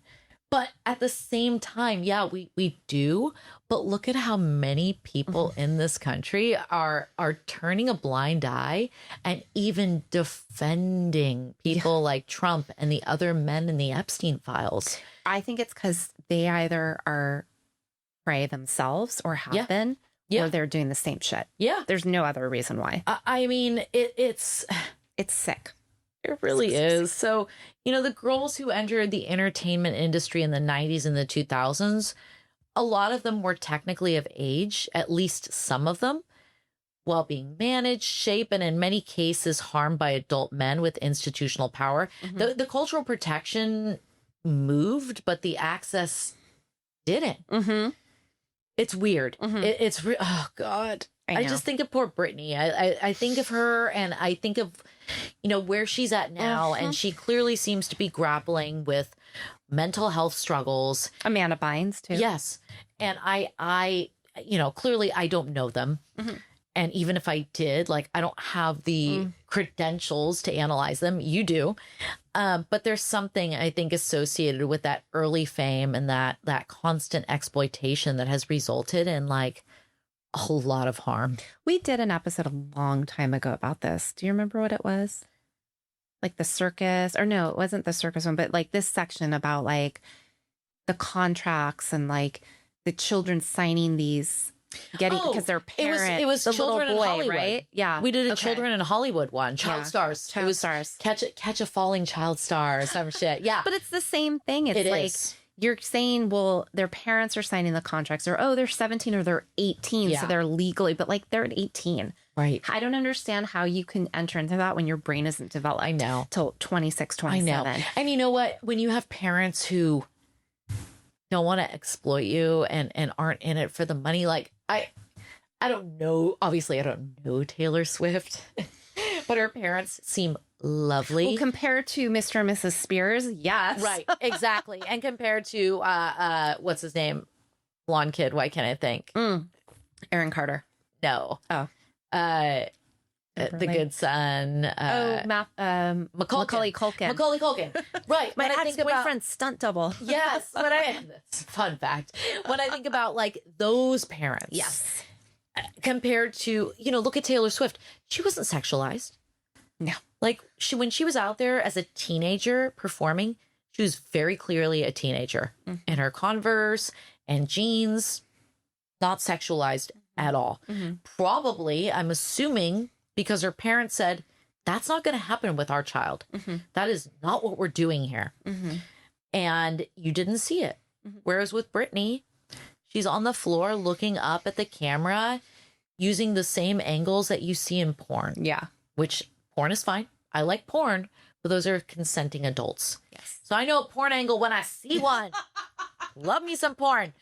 But at the same time, we do. But look at how many people in this country are turning a blind eye and even defending people like Trump and the other men in the Epstein files. I think it's because they either are prey themselves or have been, or they're doing the same shit. Yeah. There's no other reason why. I mean, it's sick. It really is. So, you know, the girls who entered the entertainment industry in the 90s and the 2000s, a lot of them were technically of age, at least some of them, while being managed, shaped, and in many cases harmed by adult men with institutional power. The cultural protection moved, but the access didn't. It's weird. Oh, God. I just think of poor Britney. I think of her and I think of, you know, where she's at now. And she clearly seems to be grappling with mental health struggles. Amanda Bynes, too. Yes. And I you know, clearly I don't know them. And even if I did, like, I don't have the credentials to analyze them. You do. But there's something I think associated with that early fame and that constant exploitation that has resulted in like a whole lot of harm. We did an episode a long time ago about this. Do you remember what it was? Like the circus, or no, it wasn't the circus one, but like this section about like the contracts and like the children signing these, getting because their parents. It was the children little boy, in Hollywood, right? Yeah, we did a children in Hollywood one, child stars. Child stars. Catch a falling child star or some shit. Yeah, but it's the same thing. It's it like is. You're saying, well, their parents are signing the contracts, or oh, they're 17 or they're 18, so they're legally, but like they're 18. Right. I don't understand how you can enter into that when your brain isn't developed. I know. Till 26, 27. I know. And you know what? When you have parents who don't want to exploit you and aren't in it for the money, like I don't know. Obviously, I don't know Taylor Swift, but her parents seem lovely. Well, compared to Mr. and Mrs. Spears, yes. Right, exactly. And compared to what's his name? Blonde kid, why can't I think? Aaron Carter. No. Oh. The good son. Macaulay Culkin. Macaulay Culkin. Right. My When I think about ex-boyfriend's stunt double. yes, fun fact. When I think about like those parents. Yes. Compared to, look at Taylor Swift. She wasn't sexualized. No. Like when she was out there as a teenager performing, she was very clearly a teenager in her Converse and jeans, not sexualized at all. Probably, I'm assuming, because her parents said, that's not going to happen with our child. That is not what we're doing here. And you didn't see it. Whereas with Britney, she's on the floor looking up at the camera using the same angles that you see in porn. Yeah. Which porn is fine. I like porn, but those are consenting adults. Yes. So I know a porn angle when I see one. Love me some porn.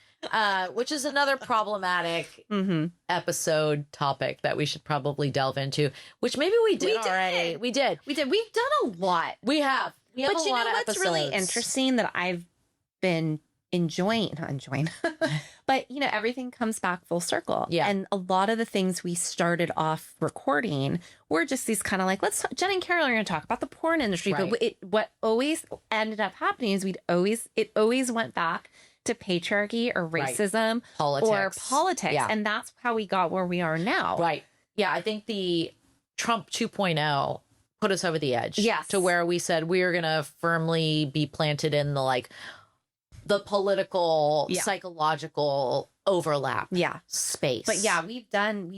Which is another problematic episode topic that we should probably delve into, which maybe we did already. We did. We've done a lot. We have. But you know what's really interesting that I've been not enjoying, but everything comes back full circle. Yeah. And a lot of the things we started off recording were just these kind of like, Jen and Carol are going to talk about the porn industry. Right. But what always ended up happening is it always went back to patriarchy or racism or politics. Yeah. And that's how we got where we are now. Right. Yeah. I think the Trump 2.0 put us over the edge. Yes. To where we said we are going to firmly be planted in the political, psychological overlap space. But we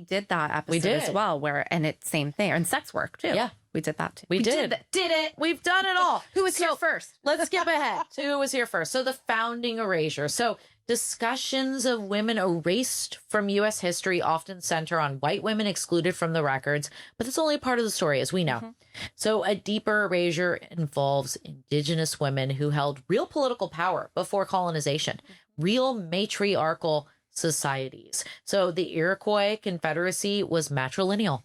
did that episode as well, and it's same thing. And sex work too. Yeah. We did that too. We did it. We've done it all. Who was here first? Let's skip ahead to who was here first. So the founding erasure. So discussions of women erased from U.S. history often center on white women excluded from the records, but that's only a part of the story, as we know. So a deeper erasure involves indigenous women who held real political power before colonization, real matriarchal societies. So the Iroquois Confederacy was matrilineal,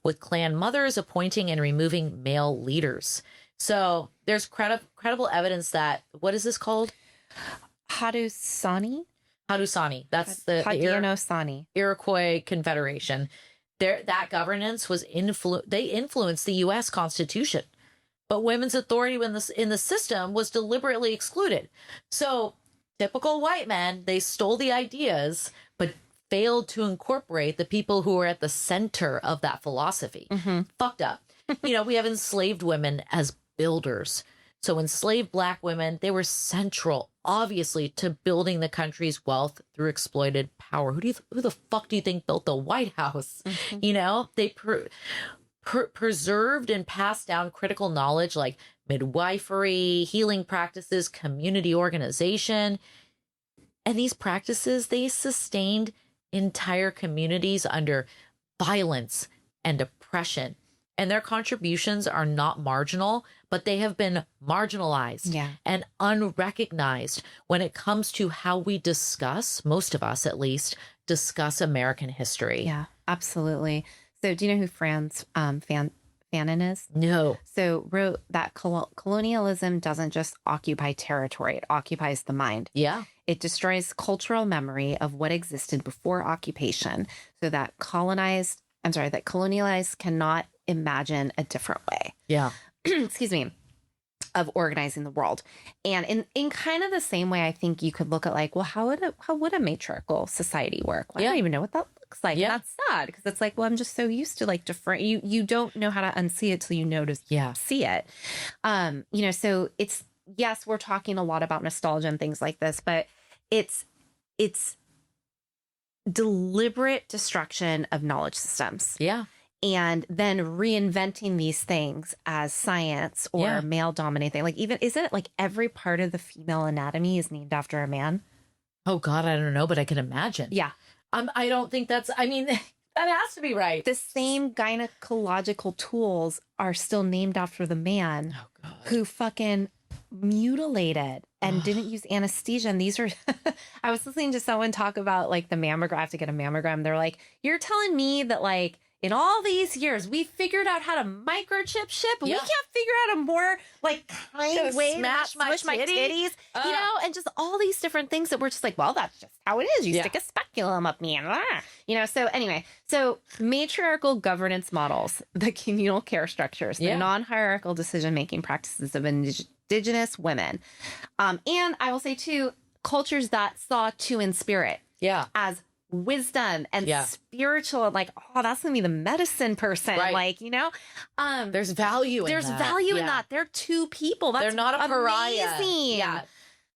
with clan mothers appointing and removing male leaders. So there's credible evidence that, what is this called? Haudenosaunee. That's the Haudenosaunee Iroquois Confederation. That governance was they influenced the U.S. Constitution, but women's authority in the system was deliberately excluded. So typical white men, they stole the ideas, but failed to incorporate the people who were at the center of that philosophy. Fucked up. We have enslaved women as builders. So enslaved Black women, they were central, obviously, to building the country's wealth through exploited power. Who the fuck do you think built the White House? They preserved and passed down critical knowledge like midwifery, healing practices, community organization. And these practices, they sustained entire communities under violence and oppression. And their contributions are not marginal, but they have been marginalized and unrecognized when it comes to how we discuss, most of us at least, discuss American history. Yeah, absolutely. So do you know who Franz Fanon is? No. So wrote that colonialism doesn't just occupy territory, it occupies the mind. Yeah. It destroys cultural memory of what existed before occupation, so that colonized that colonialized cannot imagine a different way. Yeah. Excuse me. Of organizing the world. And in kind of the same way, I think you could look at like, well, how would a matriarchal society work? Well, I don't even know what that looks like. Yeah. And that's sad because it's like, well, I'm just so used to like different, you don't know how to unsee it till you know to see it. You know, so it's, yes, we're talking a lot about nostalgia and things like this, but it's deliberate destruction of knowledge systems. Yeah. And then reinventing these things as science or male dominated thing. Like even, isn't it like every part of the female anatomy is named after a man? Oh God, I don't know, but I can imagine. Yeah. I don't think that's, I mean, that has to be right. The same gynecological tools are still named after the man who fucking mutilated and didn't use anesthesia. And these are, I was listening to someone talk about like the mammogram. I have to get a mammogram. They're like, you're telling me that like, in all these years, we figured out how to microchip shit, but we can't figure out a more like kind way to smash my titties, you know, and just all these different things that we're just like, well, that's just how it is. You stick a speculum up me and you know. So anyway, so matriarchal governance models, the communal care structures, the non-hierarchical decision-making practices of indigenous women, and I will say too, cultures that saw two in spirit, as wisdom and spiritual, and like, oh, that's gonna be the medicine person, like, you know, there's value in that. They're two people. They're not a pariah. Yeah,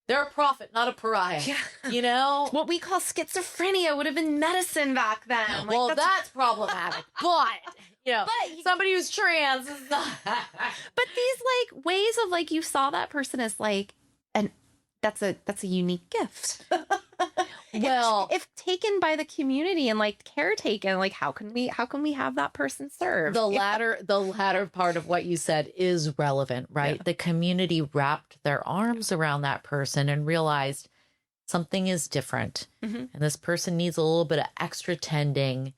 they're a prophet, not a pariah. You know, what we call schizophrenia would have been medicine back then. Like, well, that's problematic, but you know, somebody who's trans is not. But these like ways of like, you saw that person as like, and that's a unique gift. Well, if taken by the community and like caretaken, like how can we have that person serve? The latter part of what you said is relevant, right? Yeah. The community wrapped their arms around that person and realized something is different, and this person needs a little bit of extra tending.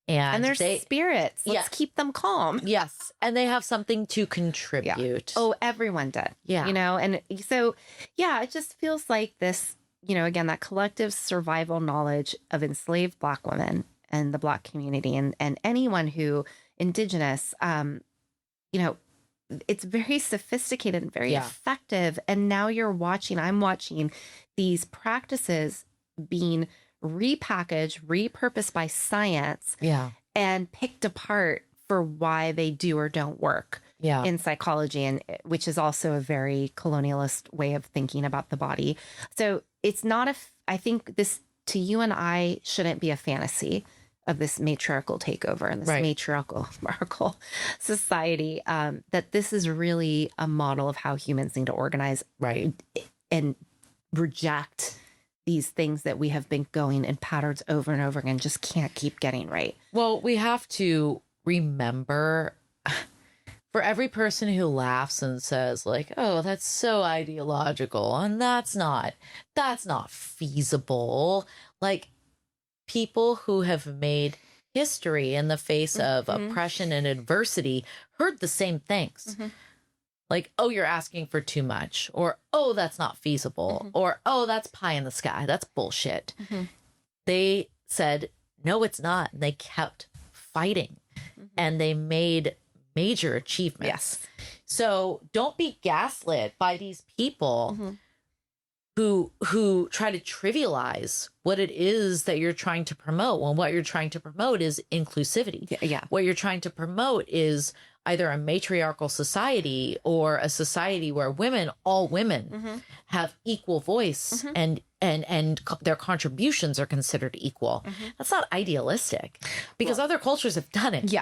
And their spirits. Let's keep them calm. Yes. And they have something to contribute. Oh, everyone did. Yeah. You know, and so, it just feels like this, you know, again, that collective survival knowledge of enslaved Black women and the Black community and anyone who indigenous, you know, it's very sophisticated and very effective. And now I'm watching these practices being repackaged, repurposed by science, and picked apart for why they do or don't work in psychology, and which is also a very colonialist way of thinking about the body. So it's not I think this to you and I shouldn't be a fantasy of this matriarchal takeover and this matriarchal society, that this is really a model of how humans need to organize and reject these things that we have been going in patterns over and over again, just can't keep getting right. Well, we have to remember, for every person who laughs and says like, oh, that's so ideological and that's not feasible. Like, people who have made history in the face of oppression and adversity heard the same things. Like, oh, you're asking for too much, or, oh, that's not feasible, or, oh, that's pie in the sky. That's bullshit. They said, no, it's not. And they kept fighting and they made major achievements. So don't be gaslit by these people who try to trivialize what it is that you're trying to promote, when what you're trying to promote is inclusivity. What you're trying to promote is either a matriarchal society or a society where all women have equal voice and their contributions are considered equal. That's not idealistic, because other cultures have done it.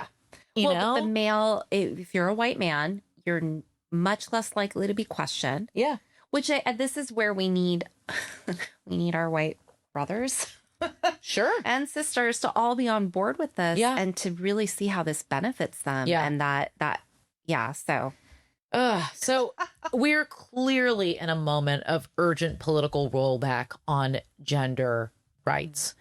You know, the male, if you're a white man, you're much less likely to be questioned. Which this is where we need our white brothers and sisters to all be on board with this and to really see how this benefits them. And so we're clearly in a moment of urgent political rollback on gender rights.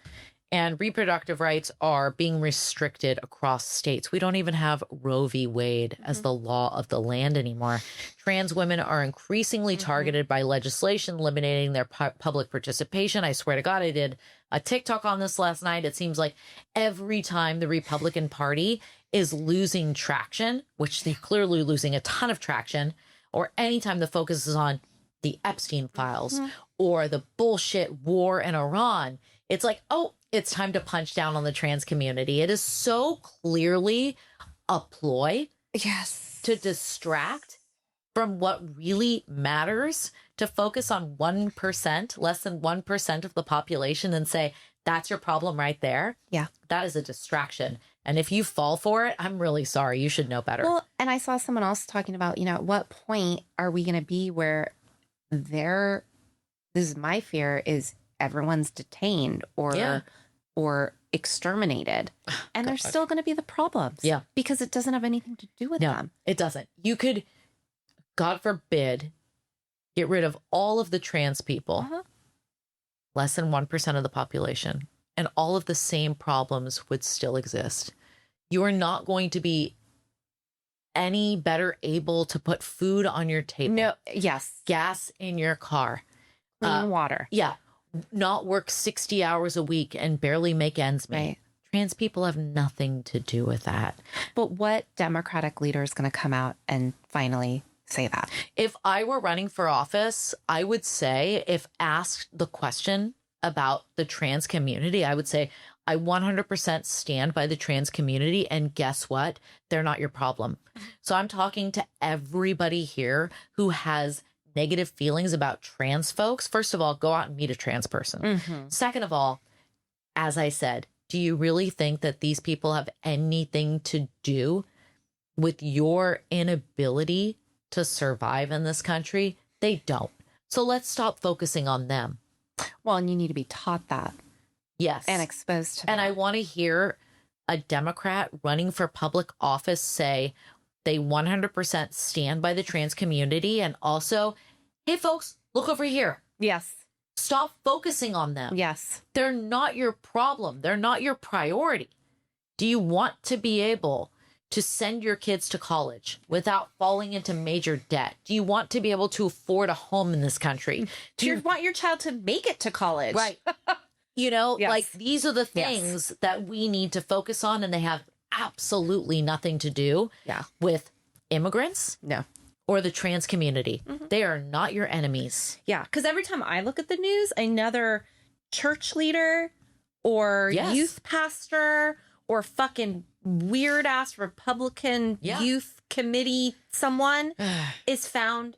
And reproductive rights are being restricted across states. We don't even have Roe v. Wade as the law of the land anymore. Trans women are increasingly targeted by legislation limiting their public participation. I swear to God, I did a TikTok on this last night. It seems like every time the Republican Party is losing traction, which they're clearly losing a ton of traction, or anytime the focus is on the Epstein files or the bullshit war in Iran, it's like, oh, it's time to punch down on the trans community. It is so clearly a ploy to distract from what really matters, to focus on 1%, less than 1% of the population, and say, that's your problem right there. Yeah. That is a distraction. And if you fall for it, I'm really sorry. You should know better. Well, and I saw someone else talking about, at what point are we going to be where this is my fear, is everyone's detained or exterminated, and there's still going to be the problems. Yeah. Because it doesn't have anything to do with them. It doesn't. You could, God forbid, get rid of all of the trans people, less than 1% of the population, and all of the same problems would still exist. You are not going to be any better able to put food on your table. No. Yes. Gas in your car. Clean water. Yeah. Not work 60 hours a week and barely make ends meet. Right. Trans people have nothing to do with that. But what Democratic leader is going to come out and finally say that? If I were running for office, I would say, if asked the question about the trans community, I would say, I 100% stand by the trans community. And guess what? They're not your problem. So I'm talking to everybody here who has negative feelings about trans folks. First of all, go out and meet a trans person. Second of all, as I said, do you really think that these people have anything to do with your inability to survive in this country? They don't. So let's stop focusing on them. Well, and you need to be taught that. Yes. And exposed to that. And I want to hear a Democrat running for public office say they 100% stand by the trans community. And also, hey, folks, look over here. Yes. Stop focusing on them. Yes. They're not your problem. They're not your priority. Do you want to be able to send your kids to college without falling into major debt? Do you want to be able to afford a home in this country? Do you want your child to make it to college? Right. Yes. Like, these are the things that we need to focus on, and they have absolutely nothing to do with immigrants. No. Or the trans community. They are not your enemies. Yeah. Because every time I look at the news, another church leader or youth pastor or fucking weird ass Republican youth committee someone is found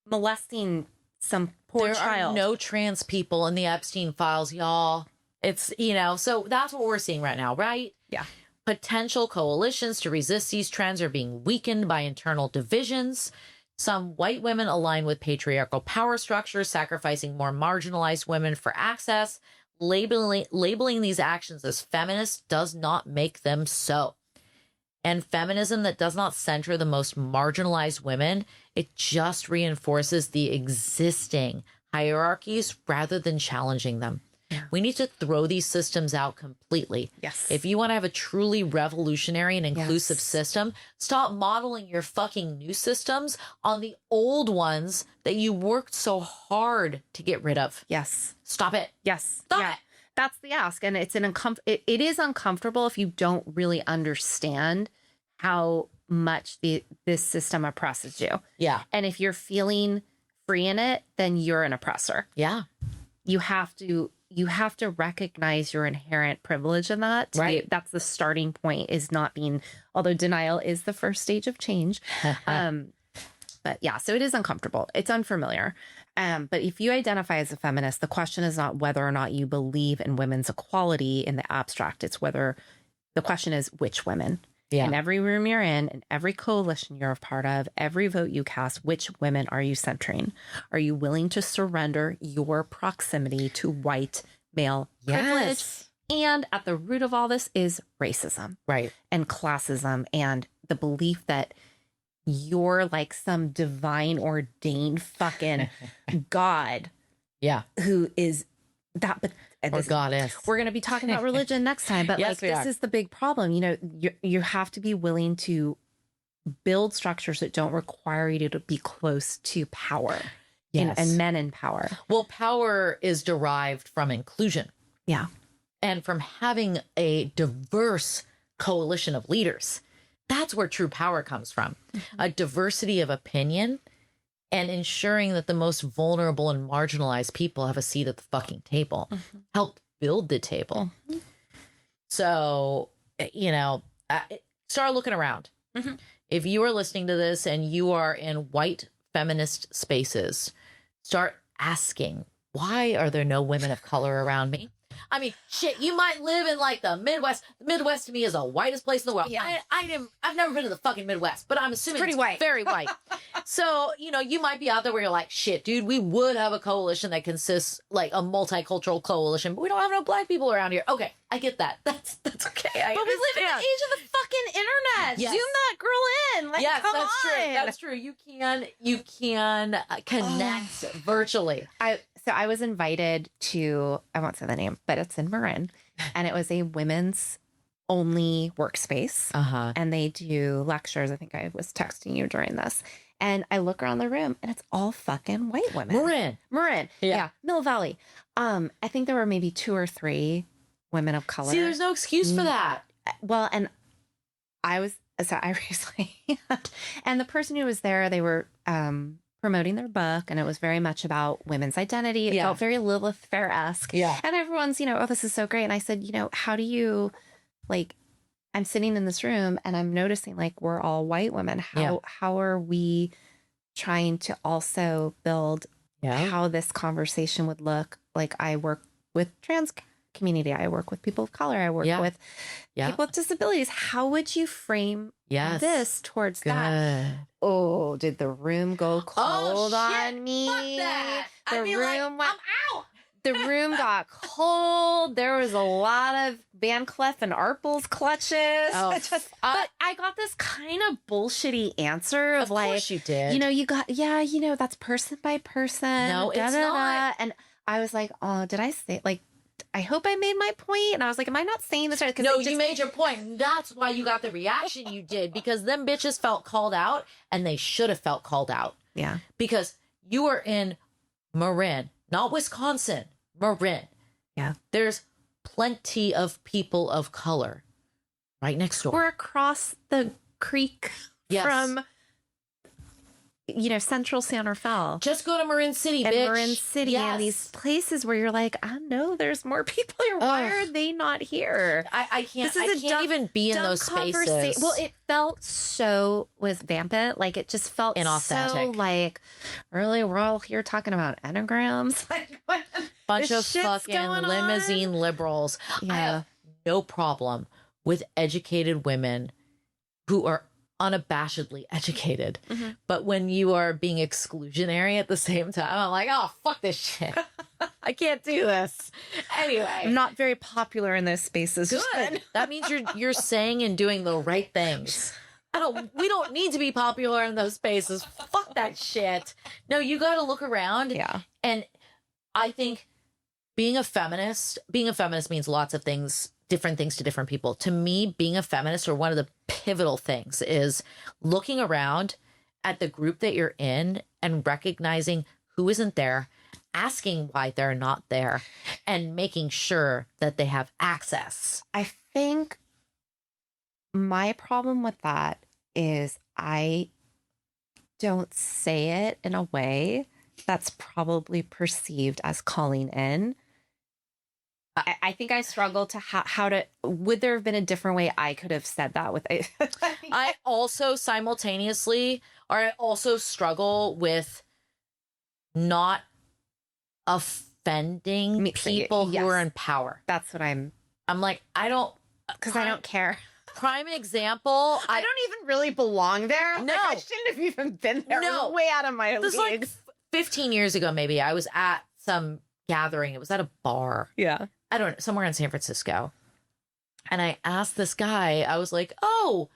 molesting some poor child. There are no trans people in the Epstein files, y'all. It's, so that's what we're seeing right now, right? Yeah. Potential coalitions to resist these trends are being weakened by internal divisions. Some white women align with patriarchal power structures, sacrificing more marginalized women for access. Labeling these actions as feminist does not make them so. And feminism that does not center the most marginalized women, it just reinforces the existing hierarchies rather than challenging them. Yeah. We need to throw these systems out completely. Yes. If you want to have a truly revolutionary and inclusive system, stop modeling your fucking new systems on the old ones that you worked so hard to get rid of. Yes. Stop it. Yes. Stop it. That's the ask. And it's it is uncomfortable if you don't really understand how much this system oppresses you. Yeah. And if you're feeling free in it, then you're an oppressor. Yeah. You have to recognize your inherent privilege in that. Right. That's the starting point, is not being, although denial is the first stage of change. But yeah, so it is uncomfortable. It's unfamiliar. But if you identify as a feminist, the question is not whether or not you believe in women's equality in the abstract. It's whether the question is which women. Yeah. In every room you're in every coalition you're a part of, every vote you cast, which women are you centering? Are you willing to surrender your proximity to white male privilege? And at the root of all this is racism. Right. And classism and the belief that you're like some divine ordained fucking God. Yeah. Who is but or goddess. we're going to be talking about religion next time, but Yes, like this is the big problem. You know, you have to be willing to build structures that don't require you to be close to power. Yes. And men in power. Well, power is derived from inclusion. Yeah. And from having a diverse coalition of leaders. That's where true power comes from. A diversity of opinion and ensuring that the most vulnerable and marginalized people have a seat at the fucking table. Help build the table. So, you know, start looking around. If you are listening to this and you are in white feminist spaces, start asking, why are there no women of color around me? I mean, shit, you might live in like the Midwest. The Midwest to me is the whitest place in the world. Yeah. I've never been to the fucking Midwest, but I'm assuming pretty white. very white. So, you know, you might be out there where you're like, shit, dude, we would have a coalition that consists like a multicultural coalition, but we don't have no black people around here. Okay, I get that. That's okay. But we live in the age of the fucking internet. Yes. Zoom that girl in. Like, Yes, come that's on. true. That's true. You can connect virtually. So I was invited to, I won't say the name, but it's in Marin, and it was a women's only workspace. And they do lectures. I think I was texting you during this. And I look around the room and it's all fucking white women. Marin. Yeah. Mill Valley. I think there were maybe 2 or 3 women of color. See, there's no excuse for that. Well, and I recently, and the person who was there, they were promoting their book, and it was very much about women's identity. It felt very Lilith Fair-esque. Yeah. And everyone's, you know, oh, this is so great. And I said, you know, how do you, like, I'm sitting in this room and I'm noticing like we're all white women. How are we trying to also build how this conversation would look? Like, I work with trans community. I work with people of color. I work with people with disabilities. How would you frame this towards that? Oh, did the room go cold on me? Fuck that. The room I'm out. The room got cold. There was a lot of Van Cleef and Arpels clutches. But I got this kind of bullshitty answer of like, course you did. You know, you got, you know, that's person by person. No, it's not. And I was like, oh, did I say, like, I hope I made my point. And I was like, am I not saying this right? No, you made your point. That's why you got the reaction you did, because them bitches felt called out, and they should have felt called out. Yeah. Because you are in Marin, not Wisconsin, Marin. Yeah. There's plenty of people of color right next door. We're across the creek from, you know, central Santa Fe. Just go to Marin City, and bitch. Marin City and these places where you're like, I know there's more people here. Why are they not here? I can't even be in those spaces. Well, it felt so with Vampit. Like, it just felt inauthentic. So like, really, we're all here talking about enneagrams. Like, what? Bunch of fucking limousine liberals. Yeah. I have no problem with educated women who are unabashedly educated. But when you are being exclusionary at the same time, I'm like, oh, fuck this shit. I can't do this. Anyway. I'm not very popular in those spaces. Good. That means you're saying and doing the right things. We don't need to be popular in those spaces. Fuck that shit. No, you got to look around. Yeah. And I think being a feminist means lots of things, different things to different people. To me, being a feminist, or one of the pivotal things, is looking around at the group that you're in and recognizing who isn't there, asking why they're not there, and making sure that they have access. I think my problem with that is I don't say it in a way that's probably perceived as calling in. I think I struggle to how to, would there have been a different way I could have said that with it? I also struggle with not offending people who are in power. That's what I'm like, I don't care. Prime example. I don't even really belong there. No. Like, I shouldn't have even been there. No. I'm way out of my league. Like 15 years ago, maybe, I was at some gathering. It was at a bar. Yeah. I don't know, somewhere in San Francisco. And I asked this guy, I was like, oh,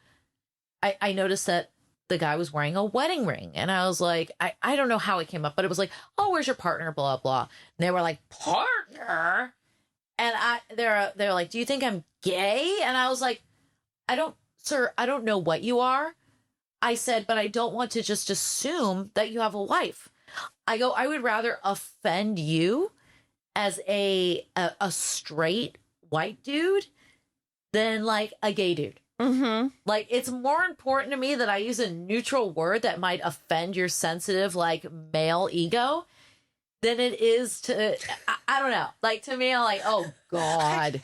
I noticed that the guy was wearing a wedding ring. And I was like, I don't know how it came up, but it was like, oh, where's your partner? Blah, blah. And they were like, partner? And they're like, do you think I'm gay? And I was like, sir, I don't know what you are. I said, but I don't want to just assume that you have a wife. I go, I would rather offend you as a straight white dude than like a gay dude. Mm-hmm. Like, it's more important to me that I use a neutral word that might offend your sensitive, like, male ego than it is to, I don't know. Like, to me, I'm like, oh, God.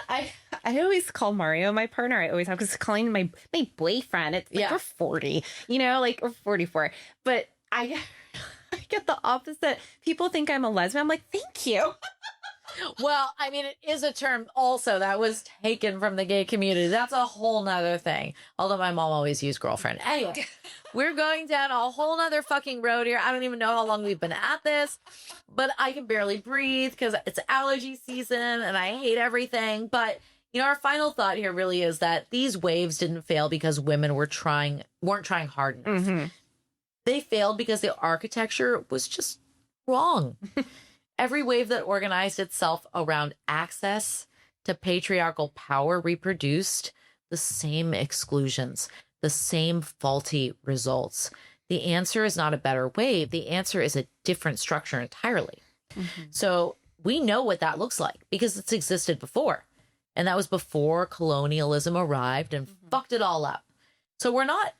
I always call Mario my partner. I always have, because calling my boyfriend, it's like, Yeah. we're 40, you know, like, we're 44. But I get the opposite. People think I'm a lesbian. I'm like, thank you. Well, I mean, it is a term also that was taken from the gay community. That's a whole nother thing. Although my mom always used girlfriend. Anyway, we're going down a whole nother fucking road here. I don't even know how long we've been at this, but I can barely breathe because it's allergy season and I hate everything. But, you know, our final thought here really is that these waves didn't fail because women weren't trying hard enough. Mm-hmm. They failed because the architecture was just wrong. Every wave that organized itself around access to patriarchal power reproduced the same exclusions, the same faulty results. The answer is not a better wave. The answer is a different structure entirely. Mm-hmm. So we know what that looks like because it's existed before. And that was before colonialism arrived and fucked it all up. So we're not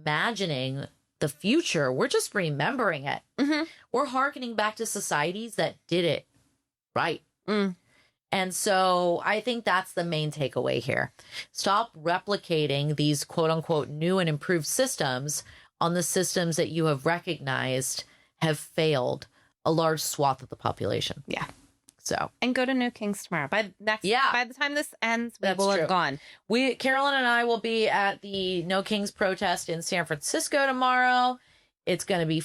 imagining the future. We're just remembering it. Mm-hmm. We're hearkening back to societies that did it right. Mm. And so I think that's the main takeaway here. Stop replicating these quote unquote new and improved systems on the systems that you have recognized have failed a large swath of the population. Yeah. So, And go to No Kings tomorrow. By the time this ends, we That's will true. have gone. Carolyn and I will be at the No Kings protest in San Francisco tomorrow. It's gonna be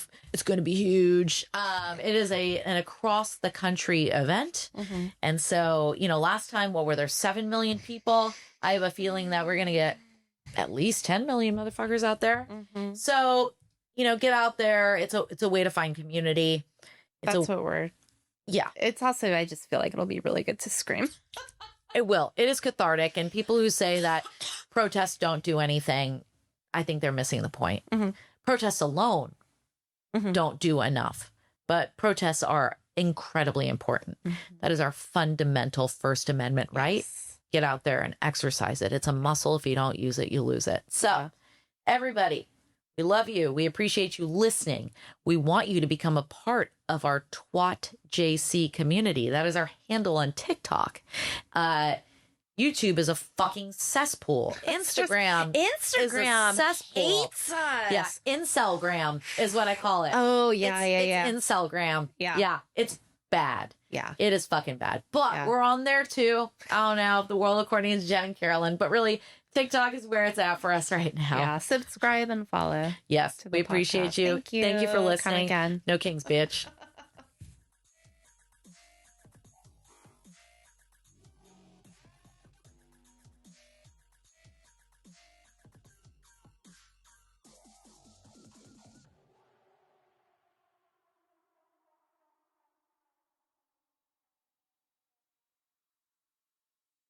huge. It is an across the country event, Mm-hmm. and so last time, what were there, 7 million people? I have a feeling that we're gonna get at least 10 million motherfuckers out there. Mm-hmm. So get out there. It's a way to find community. That's what we're. Yeah. It's also, I just feel like it'll be really good to scream. It will. It is cathartic. And people who say that protests don't do anything, I think they're missing the point. Mm-hmm. Protests alone Mm-hmm. don't do enough, but protests are incredibly important. Mm-hmm. That is our fundamental First Amendment right. Yes. Get out there and exercise it. It's a muscle. If you don't use it, you lose it. So Yeah. everybody, we love you. We appreciate you listening. We want you to become a part of our Twat JC community. That is our handle on TikTok. YouTube is a fucking cesspool. Instagram is a cesspool. hates us. Yes, Incelgram is what I call it. Oh, yeah, It's Incelgram. Yeah. Yeah, it's bad. Yeah. It is fucking bad. But Yeah. we're on there too. I don't know, the world according to Jen and Carolyn, but really TikTok is where it's at for us right now. Yeah. Subscribe and follow. Yes, To the we appreciate podcast. you. Thank you. Thank you for Come listening. again. No Kings, bitch.